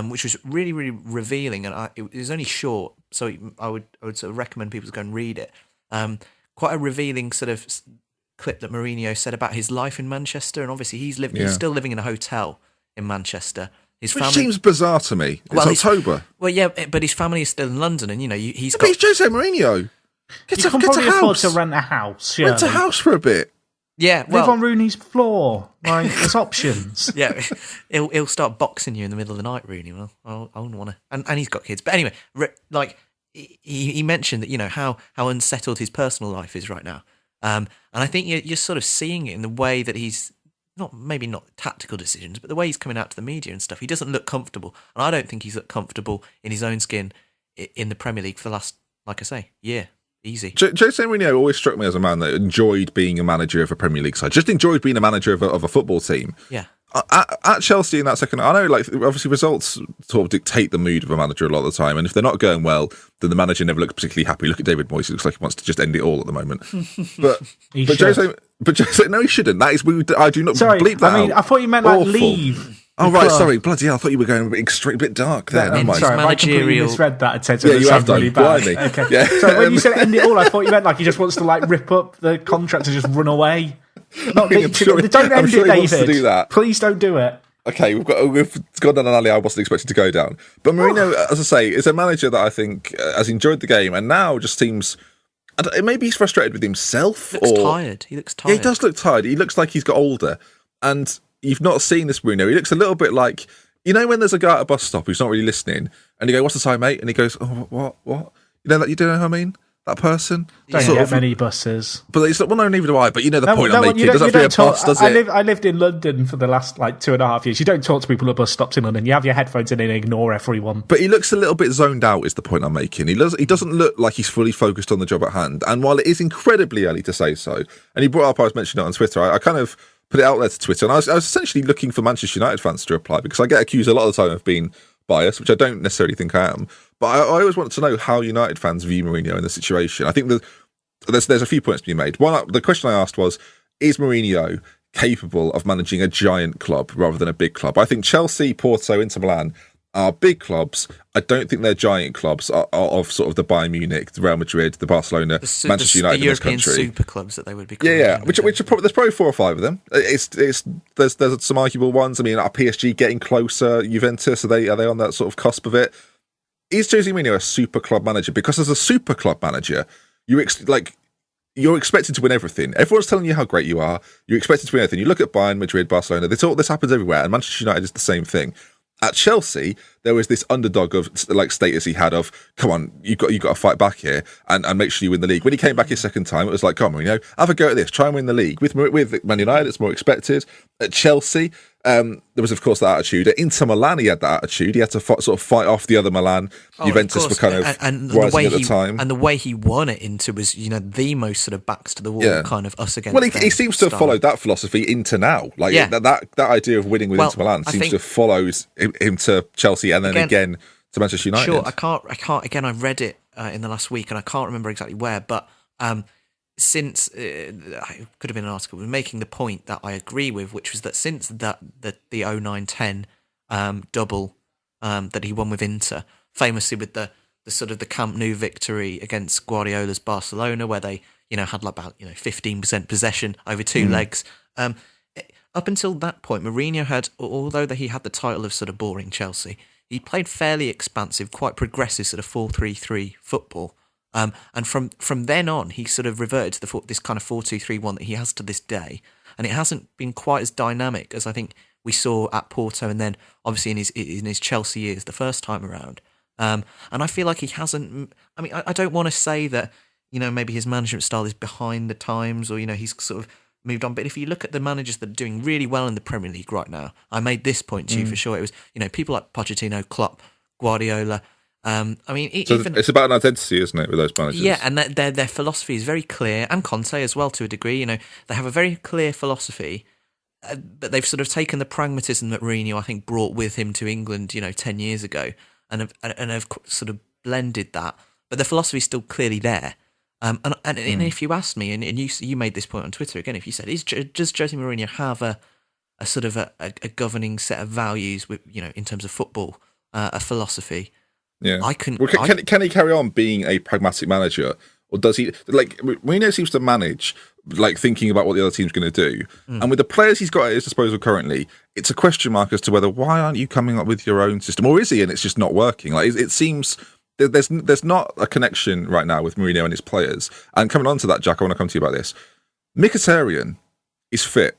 which was really, really revealing, and it was only short, so I would sort of recommend people to go and read it. Quite a revealing sort of clip that Mourinho said about his life in Manchester, and obviously he's still living in a hotel in Manchester. Which seems bizarre to me. It's October. Well, yeah, but his family is still in London, and he's got. But he's Jose Mourinho. You can probably afford to rent a house. Surely. Rent a house for a bit. Yeah, live on Rooney's floor. There's options. Yeah, he'll start boxing you in the middle of the night, Rooney. Well, I wouldn't want to. And he's got kids. But anyway, he mentioned that how unsettled his personal life is right now. And I think you're sort of seeing it in the way that he's maybe not tactical decisions, but the way he's coming out to the media and stuff. He doesn't look comfortable, and I don't think he's looked comfortable in his own skin in the Premier League for the last, like I say, year. Easy. Jose Mourinho always struck me as a man that enjoyed being a manager of a Premier League side. Just enjoyed being a manager of a football team. Yeah. At Chelsea in that second, I know, obviously results sort of dictate the mood of a manager a lot of the time, and if they're not going well, then the manager never looks particularly happy. Look at David Moyes; he looks like he wants to just end it all at the moment. But Jose, no, he shouldn't. I do not bleep that. I mean, I thought you meant leave. Oh right, sorry, bloody hell! I thought you were going a bit bit dark there. Sorry, I completely misread that. You have done. Really bad. Okay. Yeah. So when you said end it all, I thought you meant he just wants to rip up the contract and just run away. Don't end it, David. To do that. Please don't do it. Okay, we've gone down an alley I wasn't expecting to go down. But Mourinho, as I say, is a manager that I think has enjoyed the game and now just seems. Maybe he's frustrated with himself. He looks tired. Yeah, he does look tired. He looks like he's got older. And you've not seen this Mourinho. He looks a little bit like, when there's a guy at a bus stop who's not really listening, and you go, "What's the time, mate?" And he goes, "Oh, what? You don't know what I mean? That person." Don't get many buses. But it's no, neither do I. But the point I'm making. It doesn't have to be a bus, does it? I lived in London for the last 2.5 years. You don't talk to people at bus stops in London. You have your headphones in and ignore everyone. But he looks a little bit zoned out, is the point I'm making. He doesn't look like he's fully focused on the job at hand. And while it is incredibly early to say so, and he brought up, I was mentioning it on Twitter, I kind of put it out there to Twitter, and I was essentially looking for Manchester United fans to reply, because I get accused a lot of the time of being biased, which I don't necessarily think I am. But I always want to know how United fans view Mourinho in the situation. I think there's a few points to be made. One, the question I asked was, is Mourinho capable of managing a giant club rather than a big club? I think Chelsea, Porto, Inter Milan are big clubs. I don't think they're giant clubs of sort of the Bayern Munich, the Real Madrid, the Barcelona, Manchester United in this country. The European super clubs that they would be called. Yeah. Which are probably, there's probably 4 or 5 of them. There's some arguable ones. I mean, are PSG getting closer? Juventus, are they on that sort of cusp of it? Is Jose Mourinho a super club manager? Because as a super club manager, you're expected to win everything. Everyone's telling you how great you are. You're expected to win everything. You look at Bayern, Madrid, Barcelona. This happens everywhere, and Manchester United is the same thing. At Chelsea, there was this underdog of status he had of, come on, you got to fight back here and make sure you win the league. When he came back his second time, it was like, come on, have a go at this, try and win the league. With Man United, it's more expected. At Chelsea, there was of course that attitude. At Inter Milan, he had that attitude. He had to sort of fight off the other Milan. Juventus were kind of rising at the time, and the way he won it into was the most sort of backs to the wall kind of us against. Well, he seems to have followed that philosophy into now. That idea of winning with Inter Milan seems to have followed him to Chelsea and then again to Manchester United. Sure, I can't. Again, I read it in the last week, and I can't remember exactly where. But since it could have been an article making the point that I agree with, which was that since the 09-10 double that he won with Inter, famously with the sort of the Camp Nou victory against Guardiola's Barcelona, where they had about 15% possession over two legs. Up until that point, Mourinho had, although he had the title of sort of boring Chelsea, he played fairly expansive, quite progressive sort of 4-3-3 football. And from then on, he sort of reverted to this kind of 4-2-3-1 that he has to this day. And it hasn't been quite as dynamic as I think we saw at Porto, and then obviously in his Chelsea years the first time around. And I feel like he hasn't. I mean, I don't want to say that maybe his management style is behind the times, or he's sort of moved on. But if you look at the managers that are doing really well in the Premier League right now, I made this point to you for sure. It was people like Pochettino, Klopp, Guardiola. I mean, even it's about an identity, isn't it, with those managers? Yeah, and their philosophy is very clear, and Conte as well to a degree. They have a very clear philosophy, but they've sort of taken the pragmatism that Mourinho, I think, brought with him to England, 10 years ago, and have sort of blended that. But the philosophy is still clearly there. And if you asked me, and you made this point on Twitter again, if you said, does Jose Mourinho have a sort of a governing set of values with in terms of football, a philosophy? Yeah, I can. Well, can he carry on being a pragmatic manager, or does he Mourinho seems to manage thinking about what the other team's going to do, and with the players he's got at his disposal currently, it's a question mark as to whether why aren't you coming up with your own system, or is he and it's just not working? It seems. There's not a connection right now with Mourinho and his players. And coming on to that, Jack, I want to come to you about this. Mkhitaryan is fit.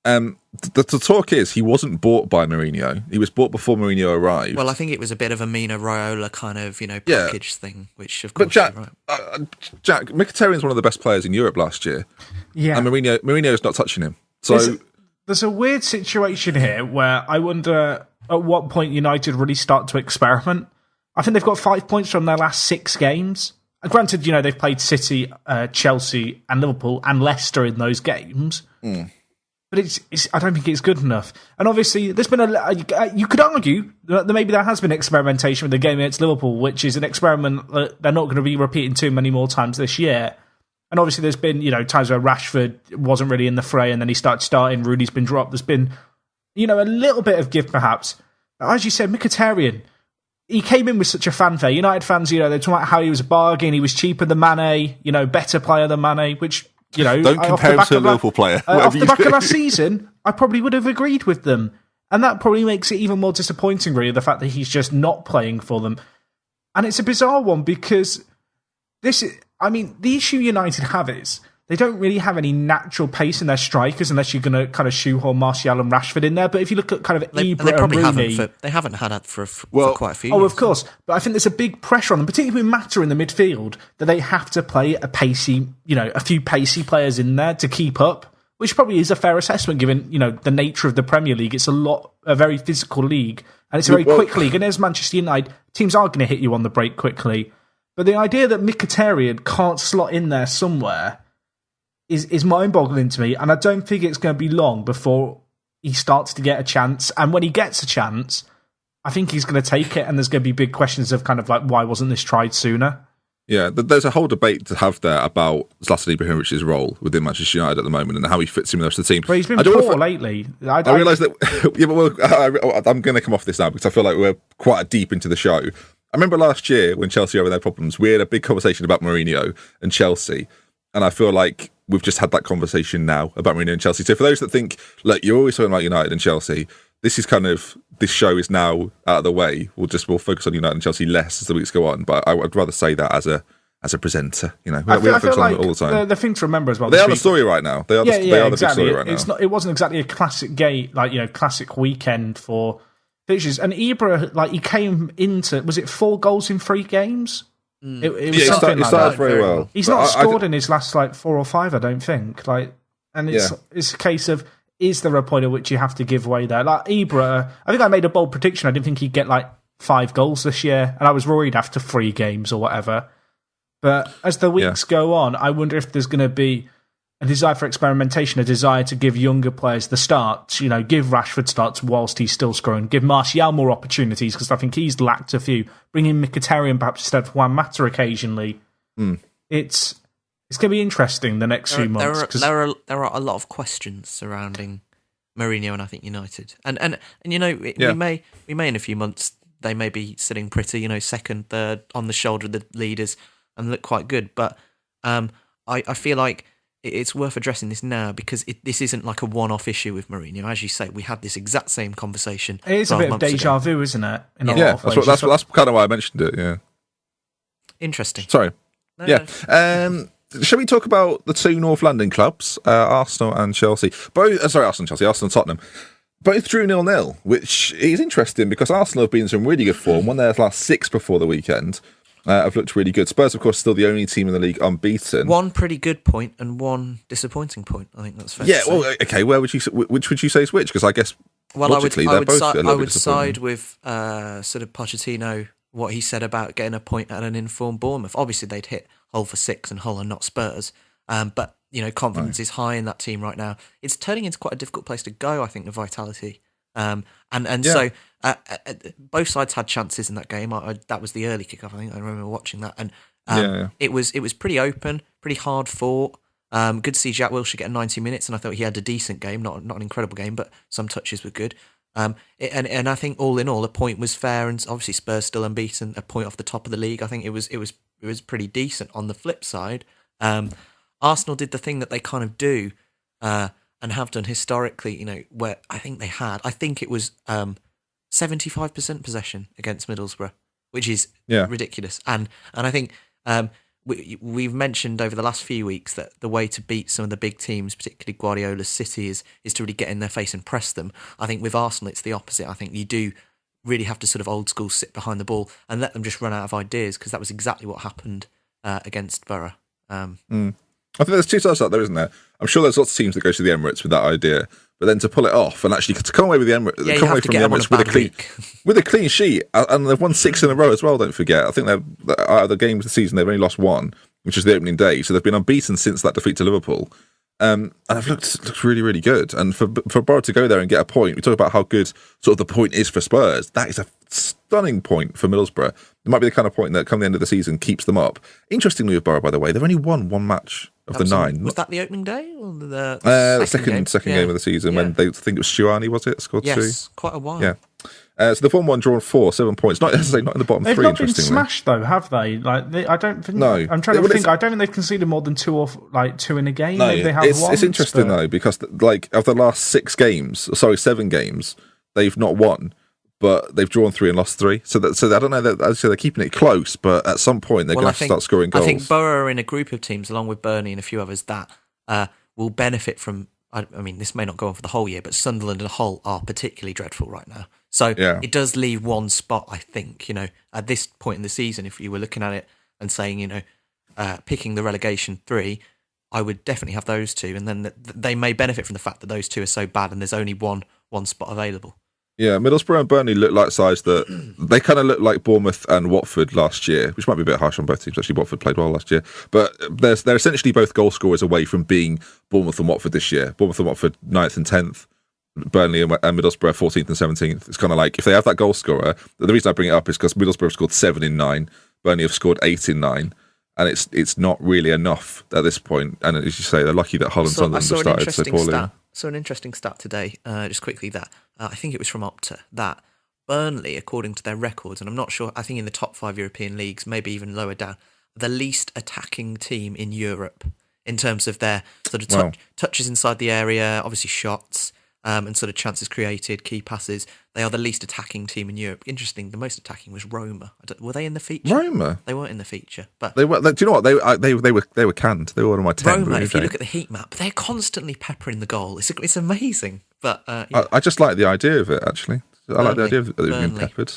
The talk is he wasn't bought by Mourinho. He was bought before Mourinho arrived. Well, I think it was a bit of a Mina Raiola kind of package thing, which of course. But Jack, you're right. Jack, Mkhitaryan's one of the best players in Europe last year. Yeah, and Mourinho's not touching him. So there's a weird situation here where I wonder at what point United really start to experiment. I think they've got 5 points from their last 6 games. And granted, they've played City, Chelsea and Liverpool and Leicester in those games. But it's I don't think it's good enough. And obviously, there's been you could argue that maybe there has been experimentation with the game against Liverpool, which is an experiment that they're not going to be repeating too many more times this year. And obviously, there's been times where Rashford wasn't really in the fray, and then he started starting. Rooney's been dropped. There's been a little bit of give perhaps. But as you said, Mkhitaryan, he came in with such a fanfare. United fans, they're talking about how he was a bargain. He was cheaper than Mane, better player than Mane, which, don't compare him to a Liverpool player. Off the back of last season, I probably would have agreed with them. And that probably makes it even more disappointing, really, the fact that he's just not playing for them. And it's a bizarre one because the issue United have is they don't really have any natural pace in their strikers unless you're going to kind of shoehorn Martial and Rashford in there. But if you look at kind of Ibra and Rooney... They haven't had that for quite a few years. Oh, of course. But I think there's a big pressure on them, particularly with Mata in the midfield, that they have to play a few pacey players in there to keep up, which probably is a fair assessment given, the nature of the Premier League. It's a very physical league, and it's a very quick league. And as Manchester United, teams are going to hit you on the break quickly. But the idea that Mkhitaryan can't slot in there somewhere is mind-boggling to me, and I don't think it's going to be long before he starts to get a chance. And when he gets a chance, I think he's going to take it, and there's going to be big questions of kind of why wasn't this tried sooner? Yeah, there's a whole debate to have there about Zlatan Ibrahimovic's role within Manchester United at the moment and how he fits in with the rest of the team. Well, he's been poor lately. I realise that... I'm going to come off this now because I feel like we're quite deep into the show. I remember last year when Chelsea were having their problems, we had a big conversation about Mourinho and Chelsea, and I feel like we've just had that conversation now about Mourinho and Chelsea. So for those that think, look, you're always talking about United and Chelsea, this show is now out of the way. We'll focus on United and Chelsea less as the weeks go on. But I would rather say that as a presenter. We don't focus on it all the time. The thing to remember as well. They are the story right now. They are the big story right now. It wasn't exactly a classic classic weekend for fixtures. And Ibra, he came into, was it 4 goals in 3 games? It was something he started very well. He's not scored in his last 4 or 5, I don't think. And it's a case of, is there a point at which you have to give way there? Ibra, I think I made a bold prediction. I didn't think he'd get 5 goals this year, and I was worried after 3 games or whatever. But as the weeks go on, I wonder if there's going to be a desire for experimentation, a desire to give younger players the starts, give Rashford starts whilst he's still scoring, give Martial more opportunities, because I think he's lacked a few, bring in Mkhitaryan perhaps instead of Juan Mata occasionally. It's going to be interesting the next few months. There are a lot of questions surrounding Mourinho and I think United. And we may in a few months, they may be sitting pretty, second, third, on the shoulder of the leaders and look quite good. But I feel like it's worth addressing this now because this isn't like a one-off issue with Mourinho. As you say, we had this exact same conversation. It is a bit of deja vu, isn't it? That's kind of why I mentioned it, yeah. Interesting. Sorry. Shall we talk about the two North London clubs, Arsenal and Chelsea? Arsenal and Chelsea, Arsenal and Tottenham. Both drew 0-0, which is interesting because Arsenal have been in some really good form. Won their last 6 before the weekend. Have looked really good. Spurs, of course, still the only team in the league unbeaten. One pretty good point and one disappointing point. I think that's fair. Yeah. Well, okay. Which would you say is which? Because I guess logically they're both a little bit disappointing. I would side with sort of Pochettino. What he said about getting a point at an informed Bournemouth. Obviously, they'd hit Hull for 6, and Hull are not Spurs. But confidence is high in that team right now. It's turning into quite a difficult place to go. I think the vitality. So both sides had chances in that game. That was the early kickoff. I think I remember watching that, and it was pretty open, pretty hard fought. Good to see Jack Wilshere get 90 minutes, and I thought he had a decent game, not an incredible game, but some touches were good. And I think all in all, a point was fair, and obviously Spurs still unbeaten, a point off the top of the league. I think it was pretty decent. On the flip side, Arsenal did the thing that they kind of do. And have done historically, where I think it was 75% possession against Middlesbrough, which is ridiculous. And I think we've mentioned over the last few weeks that the way to beat some of the big teams, particularly Guardiola's City, is to really get in their face and press them. I think with Arsenal, it's the opposite. I think you do really have to sort of old school sit behind the ball and let them just run out of ideas, because that was exactly what happened against Borough. I think there's two sides out there, isn't there? I'm sure there's lots of teams that go to the Emirates with that idea, but then to pull it off and actually to come away with the Emirates, come away from the Emirates with a clean sheet, and they've won 6 in a row as well. Don't forget, I think they're out of the games of the season, they've only lost 1, which is the opening day. So they've been unbeaten since that defeat to Liverpool, and they've looked really, really good. And for Borough to go there and get a point, we talk about how good sort of the point is for Spurs. That is a stunning point for Middlesbrough. It might be the kind of point that, come the end of the season, keeps them up. Interestingly, with Borough, by the way, they've only won 1 match of the 9. Was that the opening day or the second game of the season when they think it was Stuani, was it? Scored 2. Yes, quite a while. Yeah. So they've won 1, drawn 4, 7 points. Not necessarily not in the bottom 3. They've not been smashed though, have they? I don't think. No, I'm trying to think. I don't think they've conceded more than 2 in a game. No, maybe they have it's interesting though, because of the last 7 games, they've not won. But they've drawn 3 and lost 3. So I don't know. They're keeping it close, but at some point they're going to have to start scoring goals. I think Borough are in a group of teams, along with Burnley and a few others, that will benefit from. I mean, this may not go on for the whole year, but Sunderland and Hull are particularly dreadful right now. So it does leave one spot, I think. At this point in the season, if you were looking at it and saying, picking the relegation 3, I would definitely have those 2, and then they may benefit from the fact that those 2 are so bad and there's only one spot available. Yeah, Middlesbrough and Burnley look like sides that they kind of look like Bournemouth and Watford last year, which might be a bit harsh on both teams. Actually, Watford played well last year, but they're essentially both goal scorers away from being Bournemouth and Watford this year. Bournemouth and Watford 9th and 10th, Burnley and Middlesbrough 14th and 17th. It's kind of like if they have that goal scorer. The reason I bring it up is because Middlesbrough have scored 7 in 9, Burnley have scored 8 in 9. And it's not really enough at this point. And as you say, they're lucky that Hull and Sunderland have started so poorly. So an interesting stat today, just quickly, that I think it was from Opta, that Burnley, according to their records, and I'm not sure, I think in the top 5 European leagues, maybe even lower down, the least attacking team in Europe in terms of their sort of touches inside the area, obviously shots, and sort of chances created, key passes. They are the least attacking team in Europe. Interesting, the most attacking was Roma. Were they in the feature? Roma? They weren't in the feature, but they were. Do you know what? They were canned. They were one of my 10. Roma, if you look at the heat map, they're constantly peppering the goal. It's amazing. But I just like the idea of it. Actually, I like the idea of it being peppered.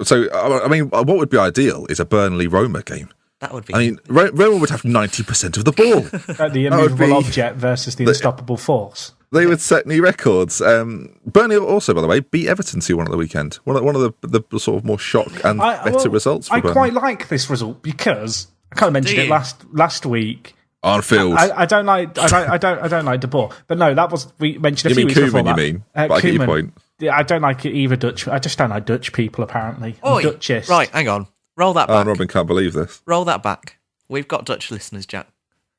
So I mean, what would be ideal is a Burnley-Roma game. That would be. I mean, Roma would have 90% of the ball. The immovable object versus the unstoppable force. They would set new records. Burnley also, by the way, beat Everton 2-1 at the weekend. One of the sort of more shock and better results for Burnley. I quite like this result because I kind of mentioned it last week. Arnfield. I don't like De Boer, but no, that was we mentioned a You few mean weeks before Koeman, that. you mean? But I get your point. Yeah, I don't like it either. Dutch. I just don't like Dutch people. Apparently, Oi, Dutchist. right, hang on. Roll that back. Robin can't believe this. Roll that back. We've got Dutch listeners, Jack.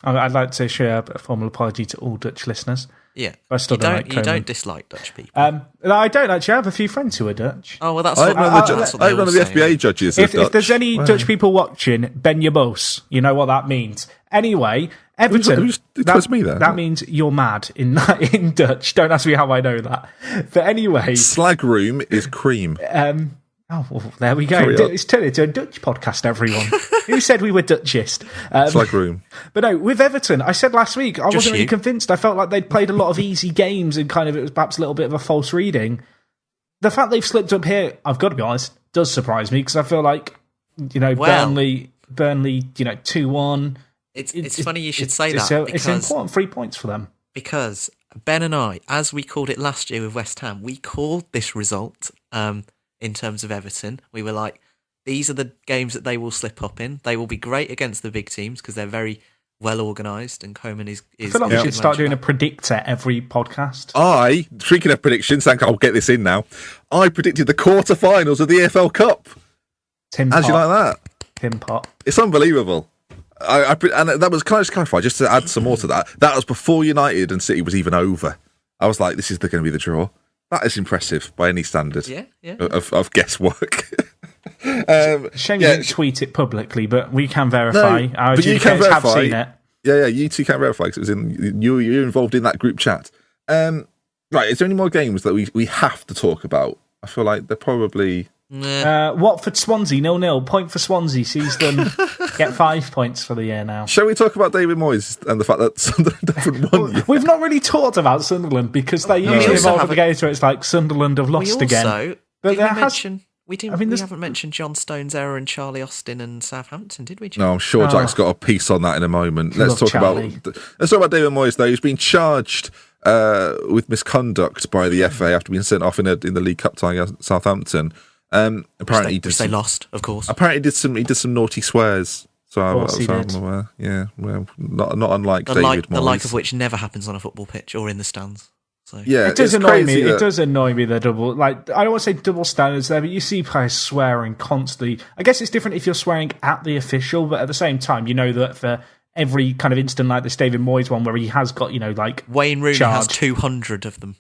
I'd like to share a formal apology to all Dutch listeners. Yeah, I still don't like you Koeman. don't dislike Dutch people. No, I don't actually. I have a few friends who are Dutch. Oh well, that's I what, that's what they hope none all of the say. FBA judges If are Dutch. there's any Dutch people watching, Ben je boos. You know what that means. Anyway, Everton. It was me there. That means you're mad in Dutch. Don't ask me how I know that. But anyway, Slag room is cream. oh, well, there we go. Carry on. It's turned into a Dutch podcast, everyone. Who said we were Dutchist? Slag room. But no, with Everton, I said last week, I wasn't really you. convinced. I felt like they'd played a lot of easy games and kind of it was perhaps a little bit of a false reading. The fact they've slipped up here, I've got to be honest, does surprise me because I feel like, Burnley, 2-1. It's funny you should say that. It's important 3 points for them. Because Ben and I, as we called it last year with West Ham, we called this result in terms of Everton. We were like, these are the games that they will slip up in. They will be great against the big teams because they're very well organised and Koeman is I feel like we a should good start manager. doing a predictor every podcast. Speaking of predictions, I'll get this in now. I predicted the quarterfinals of the EFL Cup. Tim How'd you Pot. like that? Tim Pot. It's unbelievable. And that was, can I just clarify, just to add some more to that, that was before United and City was even over. I was like, this is going to be the draw. That is impressive by any standard of guesswork. Shame you didn't tweet it publicly, but we can verify. No, Our but you can adjudicators have verify. seen it. Yeah, you two can verify because it was you're involved in that group chat. Right, is there any more games that we have to talk about? I feel like they're probably... Watford Swansea 0-0. Point for Swansea sees them get 5 points for the year now. Shall we talk about David Moyes and the fact that Sunderland haven't won yet? We've not really talked about Sunderland because they usually also involve haven't- the games where it's like Sunderland have lost again. But there has- We there's- haven't mentioned John Stone's error and Charlie Austin and Southampton, did we? Jack? No, I'm sure Jack's got a piece on that in a moment. Love Charlie. Let's talk about David Moyes, though. He's been charged with misconduct by the FA after being sent off in the League Cup tie against Southampton. Apparently, they lost, of course. Apparently, he did some naughty swears. So he I'm did. aware. Yeah, well, not unlike The David Moyes. the like of which never happens on a football pitch or in the stands. So Yeah, It does it's annoy me. crazy It does annoy me. The double, I don't want to say double standards there, but you see players swearing constantly. I guess it's different if you're swearing at the official, but at the same time, you know that for every kind of incident like this David Moyes one, where he has got Wayne Rooney has charged. 200 of them.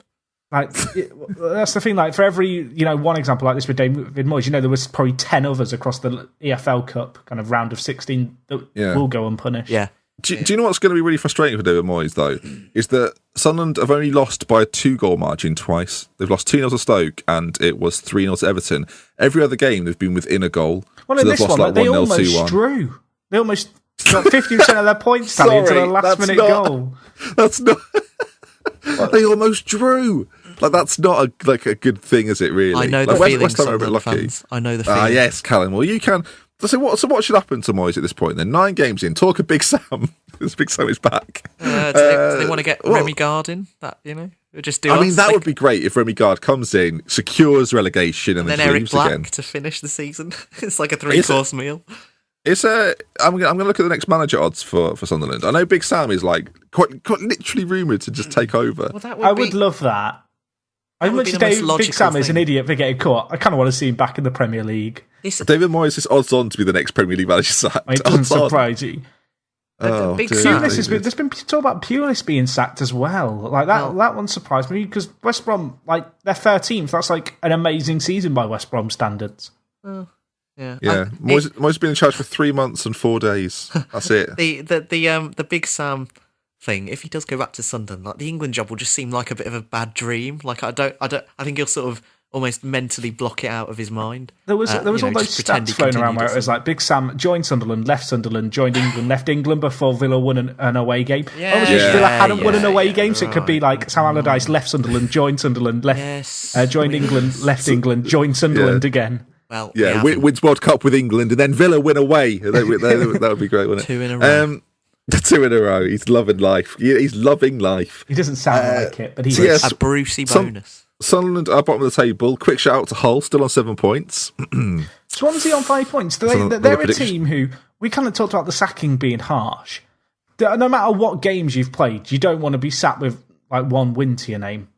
That's the thing. Like for every one example like this with David Moyes, there was probably 10 others across the EFL Cup kind of round of 16 that will go unpunished. Yeah. Do you know what's going to be really frustrating for David Moyes, though? Is that Sunderland have only lost by a 2-goal margin twice. They've lost 2-0 to Stoke, and it was 3-0 to Everton. Every other game, they've been within a goal. Well, so in they've this lost one, they 1-0, almost 2-1. drew. They almost got 50% of their points tally into the last-minute goal. That's not... They almost drew. That's not a good thing, is it, really? I know the West feelings, Ham are a bit Sunderland lucky. fans. I know the feelings. Yes, Callum. Well, you can... So what should happen to Moyes at this point, then? 9 games in. Talk of Big Sam. Because Big Sam is back. Do they want to get Remy Gard in? Just do that would be great if Remy Gard comes in, secures relegation, and then then Eric leaves Black again. to finish the season. It's like a 3-course meal. I'm going to look at the next manager odds for Sunderland. I know Big Sam is quite literally rumoured to just take over. Well, I would love that. As would much be as the most Big logical Sam is an thing. idiot for getting caught, I kind of want to see him back in the Premier League. David Moyes is odds on to be the next Premier League manager sacked. It doesn't Odds on. surprise you. Big dear Sam. David. There's been talk about Pulis being sacked as well. That one surprised me because West Brom, they're 13th. That's an amazing season by West Brom standards. Yeah. Moyes has been in charge for 3 months and 4 days. That's it. The Big Sam thing, if he does go back to Sunderland, the England job will just seem like a bit of a bad dream. I think he'll sort of almost mentally block it out of his mind. There was all those just pretend stats he flown around continued where at it was like Big Sam joined Sunderland, left Sunderland, joined England, left England before Villa won an away game. Yeah, Almost wish Villa hadn't won an away yeah, game, so it could be like Sam Allardyce left Sunderland, joined Sunderland, left, joined England, left England, joined Sunderland again. Well, wins World Cup with England, and then Villa win away. That would be great, wouldn't it? 2 in a row. 2 in a row. He's loving life. He's loving life. He doesn't sound like it, but he yes. A Brucey bonus. Sunderland are bottom of the table. Quick shout out to Hull, still on 7 points. Swansea on 5 points. They're a team who we kind of talked about the sacking being harsh. no matter what games you've played, you don't want to be sat with like one win to your name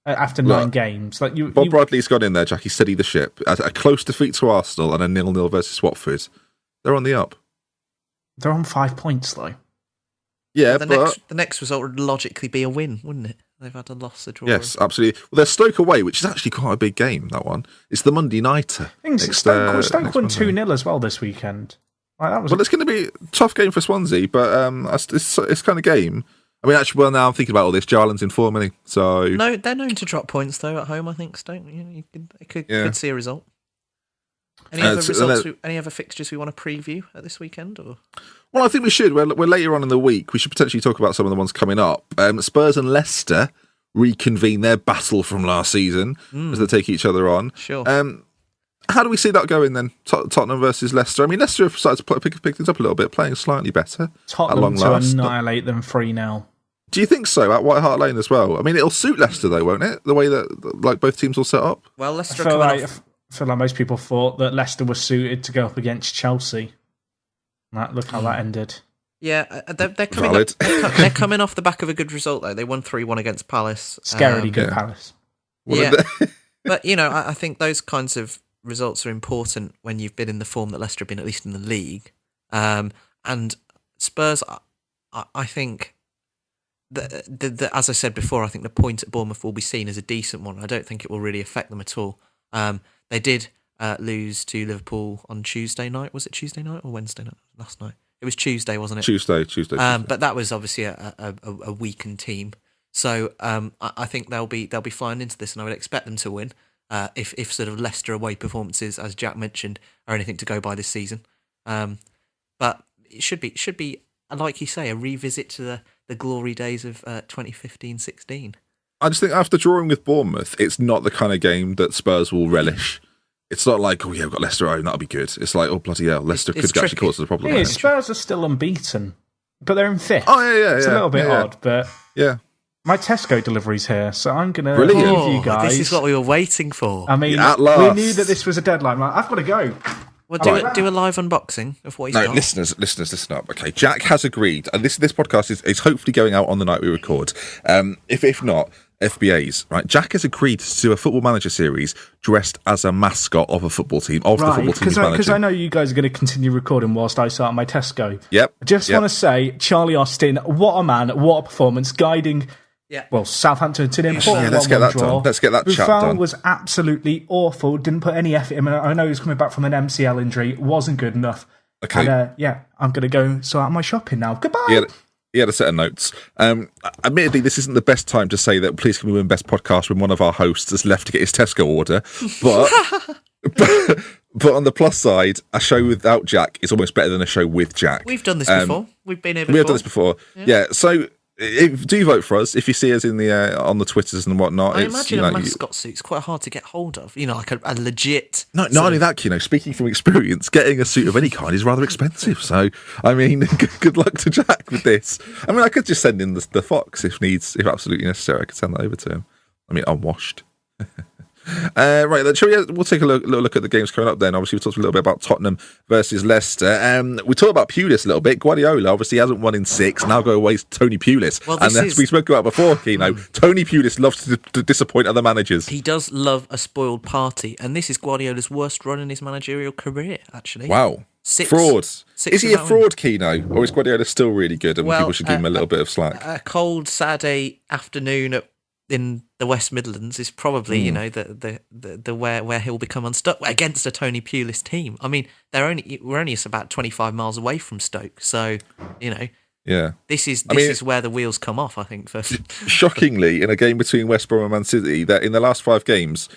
after 9 games. Like Bob Bradley's gone in there, Jackie, steady the ship. A close defeat to Arsenal and a 0-0 versus Watford. They're on the up. They're on 5 points, though. Yeah, the next result would logically be a win, wouldn't it? They've had a loss, a draw. Yes, absolutely. Well, there's Stoke away, which is actually quite a big game, that one. It's the Monday nighter. Stoke won 2-0 as well this weekend. It's going to be a tough game for Swansea, but it's kind of game. I mean, actually, now I'm thinking about all this. Jarlin's in form, isn't he? So no, they're known to drop points though at home. I think Stoke. You could see a result. Any other results? Any other fixtures we want to preview at this weekend? Or well, I think we should. We're later on in the week. We should potentially talk about some of the ones coming up. Spurs and Leicester reconvene their battle from last season as they take each other on. Sure. How do we see that going then? Tottenham versus Leicester. I mean, Leicester have started to pick things up a little bit, playing slightly better. Tottenham to annihilate them 3-0. Do you think so? At White Hart Lane as well? I mean, it'll suit Leicester though, won't it? The way that like both teams will set up. Well, Leicester I feel like most people thought that Leicester was suited to go up against Chelsea. Look how that ended. Yeah, they're coming off the back of a good result though. They won 3-1 against Palace. Scarily good Palace. Yeah, but I think those kinds of results are important when you've been in the form that Leicester have been, at least in the league. And Spurs, I think that as I said before, I think the point at Bournemouth will be seen as a decent one. I don't think it will really affect them at all. They did lose to Liverpool on Tuesday night. Was it Tuesday night or Wednesday night? Last night. It was Tuesday, wasn't it? Tuesday. But that was obviously a weakened team. So I think they'll be flying into this, and I would expect them to win. If sort of Leicester away performances, as Jack mentioned, are anything to go by this season. But it should be, like you say, a revisit to the glory days of 2015-16. I just think after drawing with Bournemouth, it's not the kind of game that Spurs will relish. It's not like, oh yeah, we've got Leicester at home, that'll be good. It's like, oh bloody hell, Leicester could actually cause us a problem. Yeah, Spurs are still unbeaten, but they're in 5th. Oh yeah. It's a little bit odd, but yeah. My Tesco delivery's here, so I'm going to leave you guys. This is what we were waiting for. I mean, we knew that this was a deadline. Like, I've got to go. Well, do a live unboxing of what he's got. Listeners, listen up. Okay, Jack has agreed, and this podcast is hopefully going out on the night we record. If not, FBAs, right? Jack has agreed to do a Football Manager series dressed as a mascot of a football team, the football team's manager. Because I know you guys are going to continue recording whilst I start my Tesco. Yep. I just want to say, Charlie Austin, what a man, what a performance, guiding... Yeah. Well, Southampton to the important let's get that draw. done. Let's get that chat done. Was absolutely awful. Didn't put any effort in. I know he was coming back from an MCL injury. Wasn't good enough. Okay. And, I'm going to go sort out my shopping now. Goodbye. He had a set of notes. Admittedly, this isn't the best time to say that please can we win best podcast when one of our hosts has left to get his Tesco order. But on the plus side, a show without Jack is almost better than a show with Jack. We've done this before. We've been here before. We have done this before. Yeah. So... do vote for us if you see us in the on the Twitters and whatnot. I imagine a mascot suit's quite hard to get hold of. Like a legit. Not only that, speaking from experience, getting a suit of any kind is rather expensive. So, I mean, good luck to Jack with this. I mean, I could just send in the fox if absolutely necessary. I could send that over to him. I mean, unwashed. Right, then, we'll take a little look at the games coming up then. Obviously, we talked a little bit about Tottenham versus Leicester. We talked about Pulis a little bit. Guardiola obviously hasn't won in 6. Now go away to Tony Pulis. Well, and as we spoke about before, Keno, Tony Pulis loves to disappoint other managers. He does love a spoiled party, and this is Guardiola's worst run in his managerial career, actually. Wow. Fraud. Is he a fraud, Keno? Or is Guardiola still really good and people should give him a little bit of slack? A cold Saturday afternoon in the West Midlands is probably the where he'll become unstuck against a Tony Pulis team. I mean, we're only about 25 miles away from Stoke, so this is where the wheels come off. I think. Shockingly, in a game between West Brom and Man City, that in the last 5 games,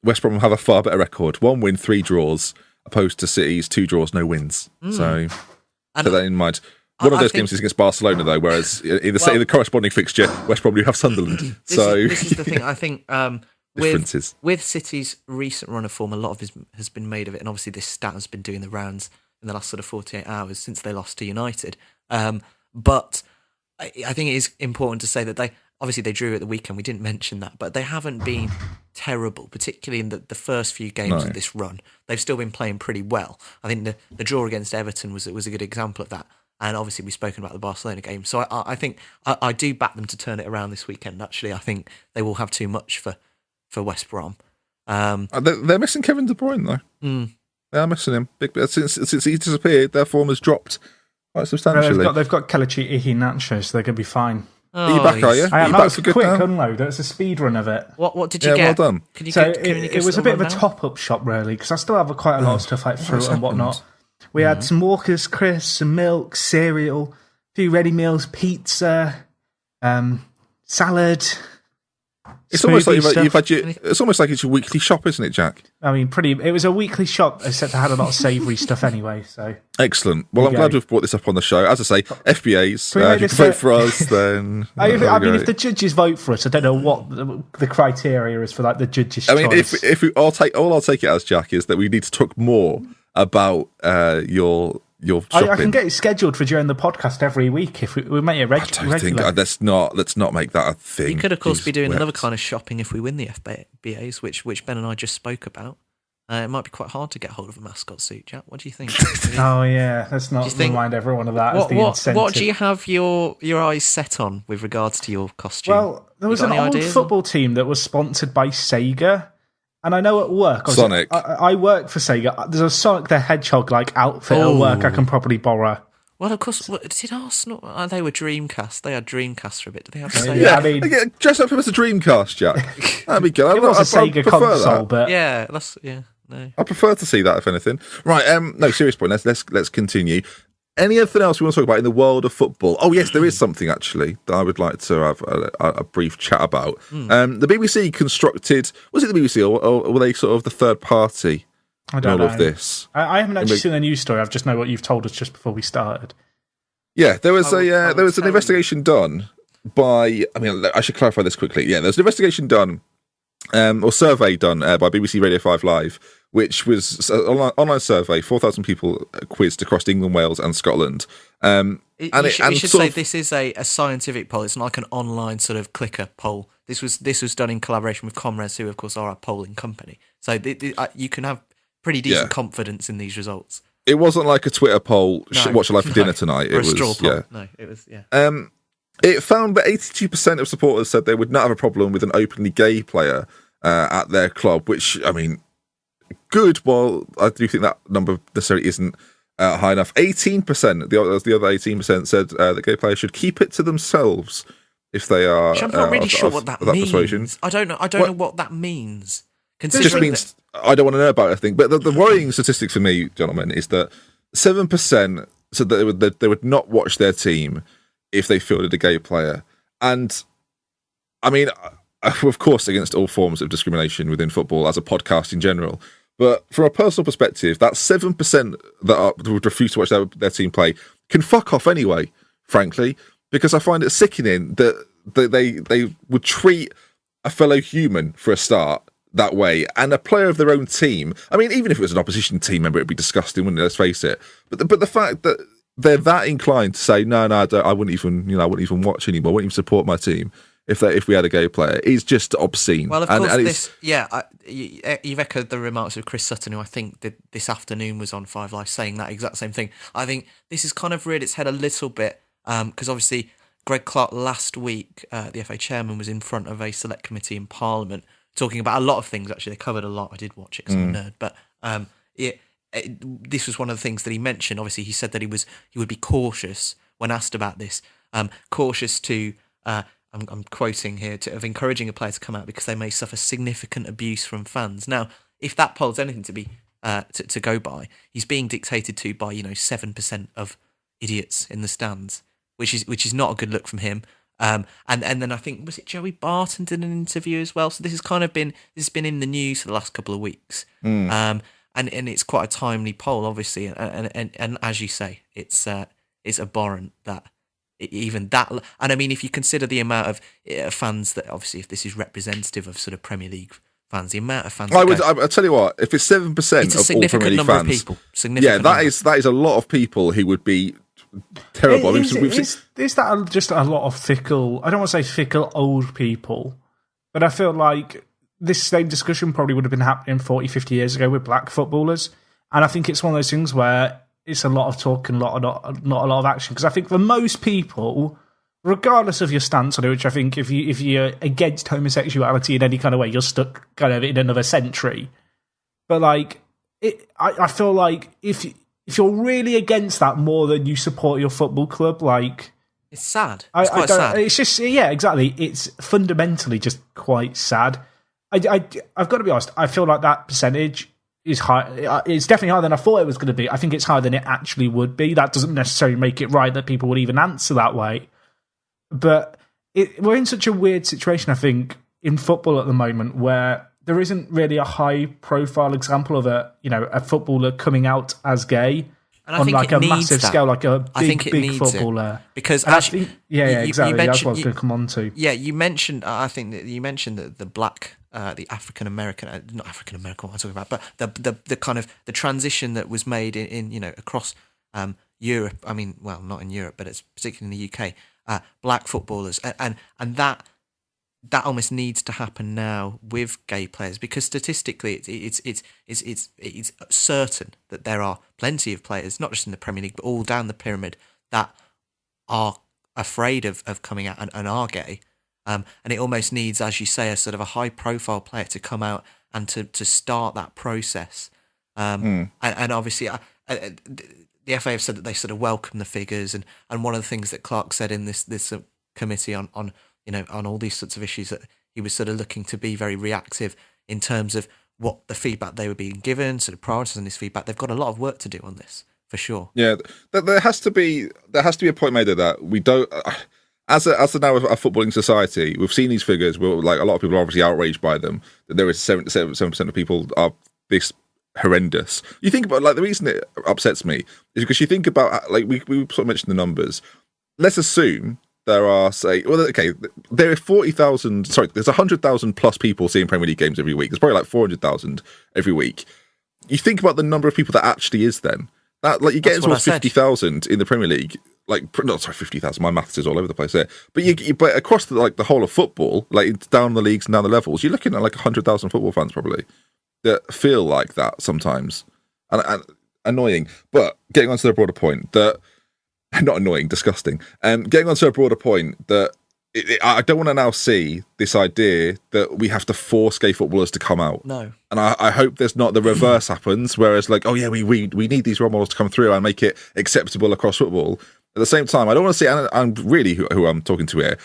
West Brom have a far better record: 1 win, 3 draws, opposed to City's 2 draws, no wins. So keep that in mind. One of those games is against Barcelona, though, whereas in the corresponding fixture, West Brom have Sunderland. This is the thing. I think with City's recent run of form, a lot of has been made of it, and obviously this stat has been doing the rounds in the last sort of 48 hours since they lost to United. But I think it is important to say that they drew at the weekend. We didn't mention that, but they haven't been terrible, particularly in the first few games of this run. They've still been playing pretty well. I think the draw against Everton was a good example of that. And obviously, we've spoken about the Barcelona game. So I think I do back them to turn it around this weekend, actually. I think they will have too much for West Brom. They're missing Kevin De Bruyne, though. They are missing him. Since he disappeared, their form has dropped quite substantially. They've got Kelechi Iheanacho, so they're going to be fine. Are you back, are you? I am. Back That was for a good quick now? unload. That's a speed run of it. What did you get? Well done. It was a bit of a top-up shop, really, because I still have quite a lot of stuff like fruit and whatnot. We had some Walker's crisps, some milk, cereal, a few ready meals, pizza, salad. It's almost like smoothie you've stuff. it's almost like it's your weekly shop, isn't it, Jack? I mean, it was a weekly shop, except I had a lot of savoury stuff anyway. So Excellent. Well, I'm glad we've brought this up on the show. As I say, FBAs, if you can vote for us, then... I mean, if the judges vote for us, I don't know what the criteria is for like the judges' choice. I mean, if I'll take it as, Jack, is that we need to talk more about your shopping. I can get it scheduled for during the podcast every week if we make it regular. Let's not make that a thing. You could, of course, be doing another kind of shopping if we win the FBAs, which Ben and I just spoke about. It might be quite hard to get hold of a mascot suit, Jack. What do you think? Oh yeah, let's not remind everyone of that as the incentive. What do you have your eyes set on with regards to your costume? Well, there was an old football team that was sponsored by Sega. And I know at work, Sonic. I work for Sega. There's a Sonic the Hedgehog like outfit at work I can probably borrow. Well, of course. Did Arsenal? They were Dreamcast. They had Dreamcast for a bit. Did they have Sega? Yeah, I mean, dress up as a Dreamcast, Jack. That'd be good. It was a Sega console, but yeah, no. I prefer to see that, if anything. Right. No, serious point. Let's continue. Anything else we want to talk about in the world of football? Oh, yes, there is something, actually, that I would like to have a brief chat about. The BBC constructed... Was it the BBC, or were they sort of the third party I don't in all know. of this? I haven't actually seen the news story. I just know what you've told us just before we started. Yeah, there was an investigation done by... I mean, I should clarify this quickly. Yeah, there was an investigation done, or survey done by BBC Radio 5 Live, which was an online survey, 4,000 people quizzed across England, Wales and Scotland. We should say this is a scientific poll. It's not like an online sort of clicker poll. This was done in collaboration with Comrades, who, of course, are a polling company. So you can have pretty decent confidence in these results. It wasn't like a Twitter poll, what shall I have for dinner tonight? Or a straw poll. No, it was, it found that 82% of supporters said they would not have a problem with an openly gay player at their club, which, I mean... good. Well, I do think that number necessarily isn't high enough. 18%, the other 18% said that gay players should keep it to themselves if they are. I'm not really sure what that means. Persuasion. I don't know what that means. It just means I don't want to know about it, I think. But the worrying statistic for me, gentlemen, is that 7% said that they would not watch their team if they fielded a gay player. And I mean, of course, against all forms of discrimination within football as a podcast in general. But from a personal perspective, that 7% that would refuse to watch their team play can fuck off anyway, frankly, because I find it sickening that they would treat a fellow human, for a start, that way, and a player of their own team. I mean, even if it was an opposition team member, it'd be disgusting, wouldn't it? Let's face it. But the fact that they're that inclined to say, no, I wouldn't even watch anymore. I wouldn't even support my team if we had a gay player, is just obscene. Well, of course, you've echoed the remarks of Chris Sutton, who I think this afternoon was on 5 Live saying that exact same thing. I think this has kind of reared its head a little bit, because obviously Greg Clark last week, the FA chairman, was in front of a select committee in Parliament talking about a lot of things. Actually, they covered a lot. I did watch it because I'm a nerd, but this was one of the things that he mentioned. Obviously, he said that he would be cautious when asked about this, cautious to. I'm quoting here, of encouraging a player to come out because they may suffer significant abuse from fans. Now, if that poll's anything to be to go by, he's being dictated to by 7% of idiots in the stands, which is not a good look from him. And then I think, was it Joey Barton did an interview as well? So this has been in the news for the last couple of weeks, and it's quite a timely poll, obviously, and as you say, it's abhorrent that. Even that, and I mean, if you consider the amount of fans that, obviously, if this is representative of sort of Premier League fans, the amount of fans. I'll tell you what, if it's 7% of all Premier League fans, that is a lot of people who would be terrible. Is that just a lot of fickle? I don't want to say fickle old people, but I feel like this same discussion probably would have been happening 40, 50 years ago with black footballers, and I think it's one of those things where it's a lot of talk and not a lot of action. Because I think for most people, regardless of your stance on it, which I think if you're against homosexuality in any kind of way, you're stuck kind of in another century. But like, I feel like if you're really against that more than you support your football club, like, it's sad. It's quite sad. It's just, yeah, exactly. It's fundamentally just quite sad. I've got to be honest. I feel like that percentage is high. It's definitely higher than I thought it was going to be. I think it's higher than it actually would be. That doesn't necessarily make it right that people would even answer that way. But we're in such a weird situation, I think, in football at the moment where there isn't really a high-profile example of a footballer coming out as gay. And I on think like it a needs massive that. scale, like a big It. footballer. Because actually, exactly. That's what I was going to come on to. Yeah, you mentioned. I think that you mentioned the black, the African American, not African American. What I'm talking about, but the kind of the transition that was made in across Europe. I mean, well, not in Europe, but it's particularly in the UK. Black footballers, and that almost needs to happen now with gay players, because statistically it's certain that there are plenty of players, not just in the Premier League but all down the pyramid, that are afraid of coming out and are gay, and it almost needs, as you say, a sort of a high profile player to come out and to start that process, and obviously the FA have said that they sort of welcome the figures, and one of the things that Clark said in this committee on all these sorts of issues, that he was sort of looking to be very reactive in terms of what the feedback they were being given, sort of prioritising this feedback. They've got a lot of work to do on this, for sure. Yeah, there has to be a point made of that. We don't, as now a footballing society, we've seen these figures. Like, a lot of people are obviously outraged by them. That there is 7% of people are this horrendous. You think about, like, the reason it upsets me is because you think about, like, we sort of mentioned the numbers. Let's assume there are, there are 40,000, there's 100,000 plus people seeing Premier League games every week. There's probably like 400,000 every week. You think about the number of people that actually is then. That, like, you get into 50,000 in the Premier League, 50,000, my maths is all over the place there. But but across the whole of football, like down the leagues and down the levels, you're looking at like 100,000 football fans probably that feel like that sometimes. And annoying. But getting on to the broader point, that not annoying, disgusting. Getting on to a broader point, that I don't want to now see this idea that we have to force gay footballers to come out. No. And I hope there's not the reverse happens, whereas like, oh yeah, we need these role models to come through and make it acceptable across football. At the same time, I don't want to see, and I'm really who I'm talking to here,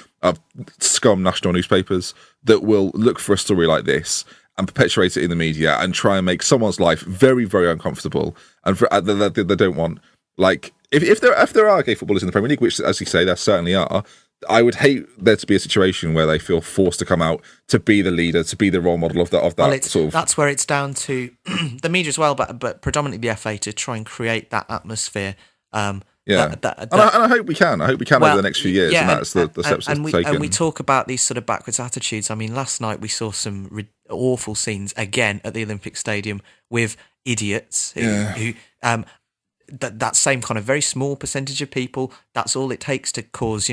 scum national newspapers that will look for a story like this and perpetuate it in the media and try and make someone's life very, very uncomfortable, and that they don't want. Like, if there are gay footballers in the Premier League, which, as you say, there certainly are, I would hate there to be a situation where they feel forced to come out to be the leader, to be the role model of that sort of. That's where it's down to the media as well, but predominantly the FA, to try and create that atmosphere. And I hope we can. I hope we can over the next few years, and that's the steps taken. And we talk about these sort of backwards attitudes. I mean, last night we saw some awful scenes again at the Olympic Stadium with idiots who that same kind of very small percentage of people. That's all it takes to cause,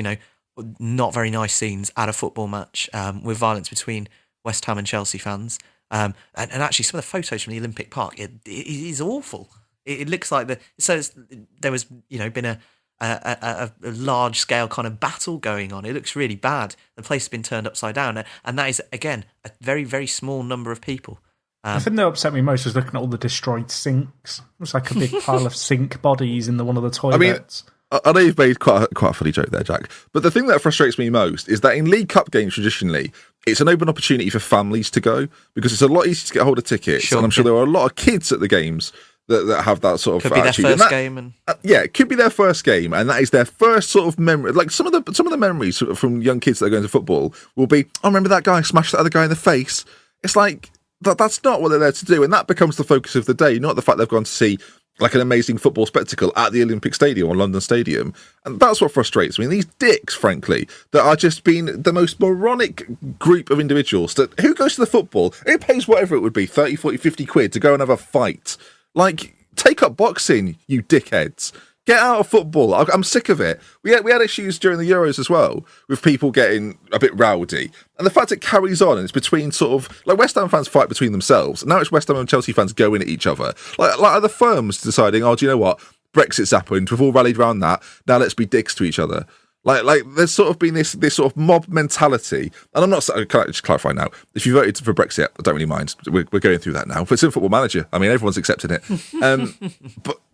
not very nice scenes at a football match, with violence between West Ham and Chelsea fans. And actually, some of the photos from the Olympic Park, it is awful. It looks like there was been a large scale kind of battle going on. It looks really bad. The place has been turned upside down, and that is again a very, very small number of people. The thing that upset me most was looking at all the destroyed sinks. It was like a big pile of sink bodies in one of the toilets. I know you've made quite a funny joke there, Jack. But the thing that frustrates me most is that in League Cup games, traditionally, it's an open opportunity for families to go, because it's a lot easier to get hold of tickets. Sure, and I'm sure there are a lot of kids at the games that have that sort of attitude. Could be their first game. It could be their first game, and that is their first sort of memory. Like some of the memories from young kids that are going to football will be, oh, remember that guy smashed that other guy in the face? It's like, that's not what they're there to do, and that becomes the focus of the day, not the fact they've gone to see like an amazing football spectacle at the Olympic Stadium or London Stadium. And that's what frustrates me. These dicks, frankly, that are just being the most moronic group of individuals that who goes to the football, who pays whatever it would be, 30, 40, 50 quid to go and have a fight. Like, take up boxing, you dickheads. Get out of football. I'm sick of it. We had issues during the Euros as well with people getting a bit rowdy. And the fact it carries on, and it's between sort of, like, West Ham fans fight between themselves. Now it's West Ham and Chelsea fans going at each other. Like are the firms deciding, oh, do you know what? Brexit's happened. We've all rallied around that. Now let's be dicks to each other. Like there's sort of been this sort of mob mentality, and I'm not. Can I just clarify now? If you voted for Brexit, I don't really mind. We're going through that now. But it's in Football Manager. I mean, everyone's accepting it.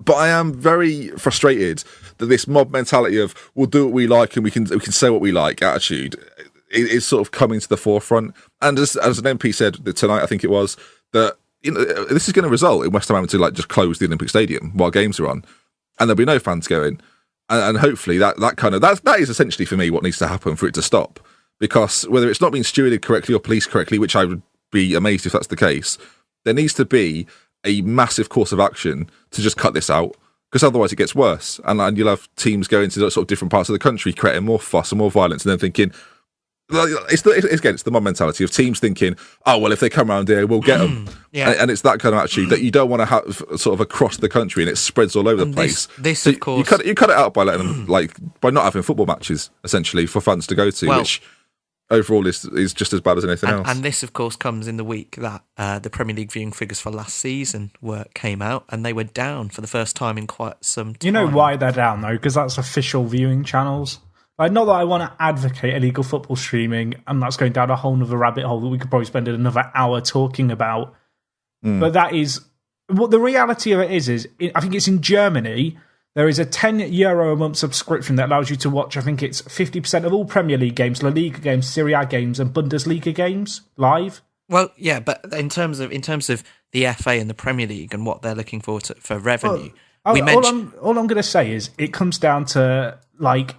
But I am very frustrated that this mob mentality of we'll do what we like and we can say what we like attitude is sort of coming to the forefront. And as an MP said tonight, I think it was that this is going to result in West Ham having to like just close the Olympic Stadium while games are on, and there'll be no fans going. And hopefully that is essentially for me what needs to happen for it to stop. Because whether it's not being stewarded correctly or policed correctly, which I would be amazed if that's the case, there needs to be a massive course of action to just cut this out. Because otherwise it gets worse. And you'll have teams going to sort of different parts of the country, creating more fuss and more violence, and then thinking, it's the mob mentality of teams thinking, oh, well, if they come around here, we'll get them. Yeah. And it's that kind of attitude that you don't want to have sort of across the country, and it spreads all over the place. This so of course, you cut it out by letting them, by not having football matches, essentially, for fans to go to, which overall is just as bad as anything else. And this, of course, comes in the week that the Premier League viewing figures for last season came out, and they were down for the first time in quite some time. You know why they're down, though? Because that's official viewing channels. Like, not that I want to advocate illegal football streaming, and that's going down a whole other rabbit hole that we could probably spend another hour talking about. But that is what the reality of it is I think it's in Germany. There is a €10 a month subscription that allows you to watch, I think it's 50% of all Premier League games, La Liga games, Serie A games, and Bundesliga games live. Well, yeah, but in terms of the FA and the Premier League and what they're looking for revenue, all I'm going to say is it comes down to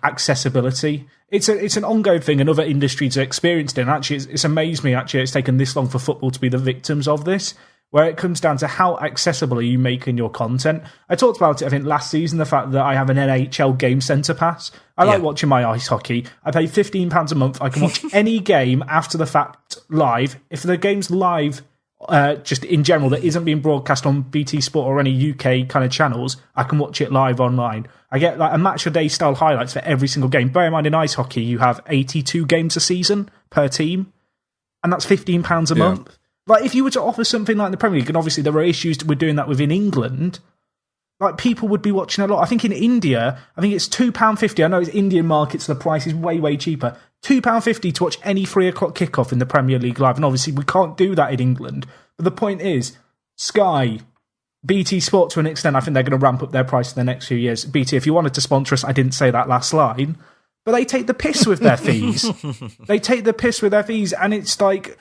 accessibility. It's an ongoing thing, and other industries are experienced it. And actually, it's amazed me. Actually, it's taken this long for football to be the victims of this. Where it comes down to how accessible are you making your content. I talked about it, I think, last season, the fact that I have an NHL Game Centre pass. I like watching my ice hockey. I pay £15 a month. I can watch any game after the fact live. If the game's live, just in general, that isn't being broadcast on BT Sport or any UK kind of channels, I can watch it live online. I get a match-a-day style highlights for every single game. Bear in mind, in ice hockey, you have 82 games a season per team, and that's £15 a month. If you were to offer something like the Premier League, and obviously there are issues with doing that within England, people would be watching a lot. I think in India, I think it's £2.50. I know it's Indian markets, the price is way, way cheaper. £2.50 to watch any 3 o'clock kickoff in the Premier League live. And obviously we can't do that in England. But the point is, Sky, BT Sport to an extent, I think they're going to ramp up their price in the next few years. BT, if you wanted to sponsor us, I didn't say that last line, but they take the piss with their fees. And it's like,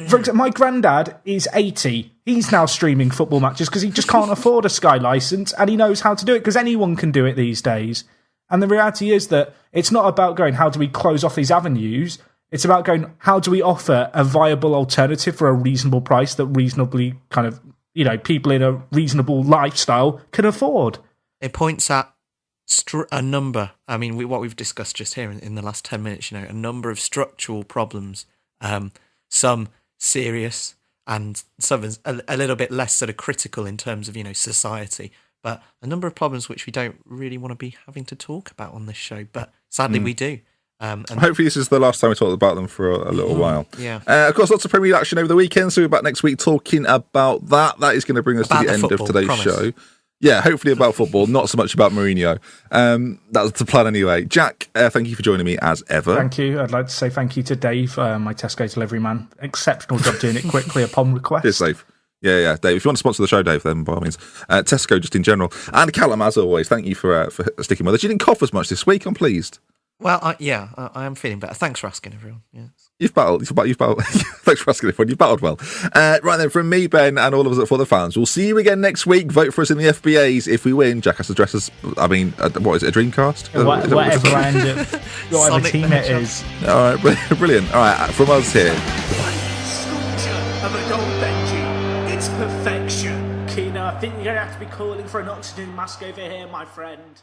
for example, my granddad is 80. He's now streaming football matches because he just can't afford a Sky license, and he knows how to do it because anyone can do it these days. And the reality is that it's not about going, how do we close off these avenues? It's about going, how do we offer a viable alternative for a reasonable price that reasonably kind of, people in a reasonable lifestyle can afford? It points at a number. I mean, what we've discussed just here in the last 10 minutes, a number of structural problems, some serious and some a little bit less sort of critical in terms of, society, but a number of problems which we don't really want to be having to talk about on this show, but sadly we do. And hopefully this is the last time we talk about them for a little while. Yeah. Of course, lots of Premier League action over the weekend, so we're back next week talking about that. That is going to bring us to the end of today's show. Yeah, hopefully about football, not so much about Mourinho. That's the plan anyway. Jack, thank you for joining me as ever. Thank you. I'd like to say thank you to Dave, my Tesco delivery man. Exceptional job doing it quickly upon request. Cheers, Dave. Yeah, Dave. If you want to sponsor the show, Dave, then by all means. Tesco, just in general. And Callum, as always, thank you for sticking with us. You didn't cough as much this week, I'm pleased. Well, I am feeling better. Thanks for asking, everyone. Yes. You've battled. Thanks for asking, everyone. You've battled well. Right then, from me, Ben, and all of us at ForTheFans, we'll see you again next week. Vote for us in the FBAs. If we win, Jack has to dress us. What is it, a Dreamcast? Whatever I end up, whatever team it is. All right, brilliant. All right, from us here. Sculpture of a gold Benji. It's perfection. Keener, I think you're going to have to be calling for an oxygen mask over here, my friend.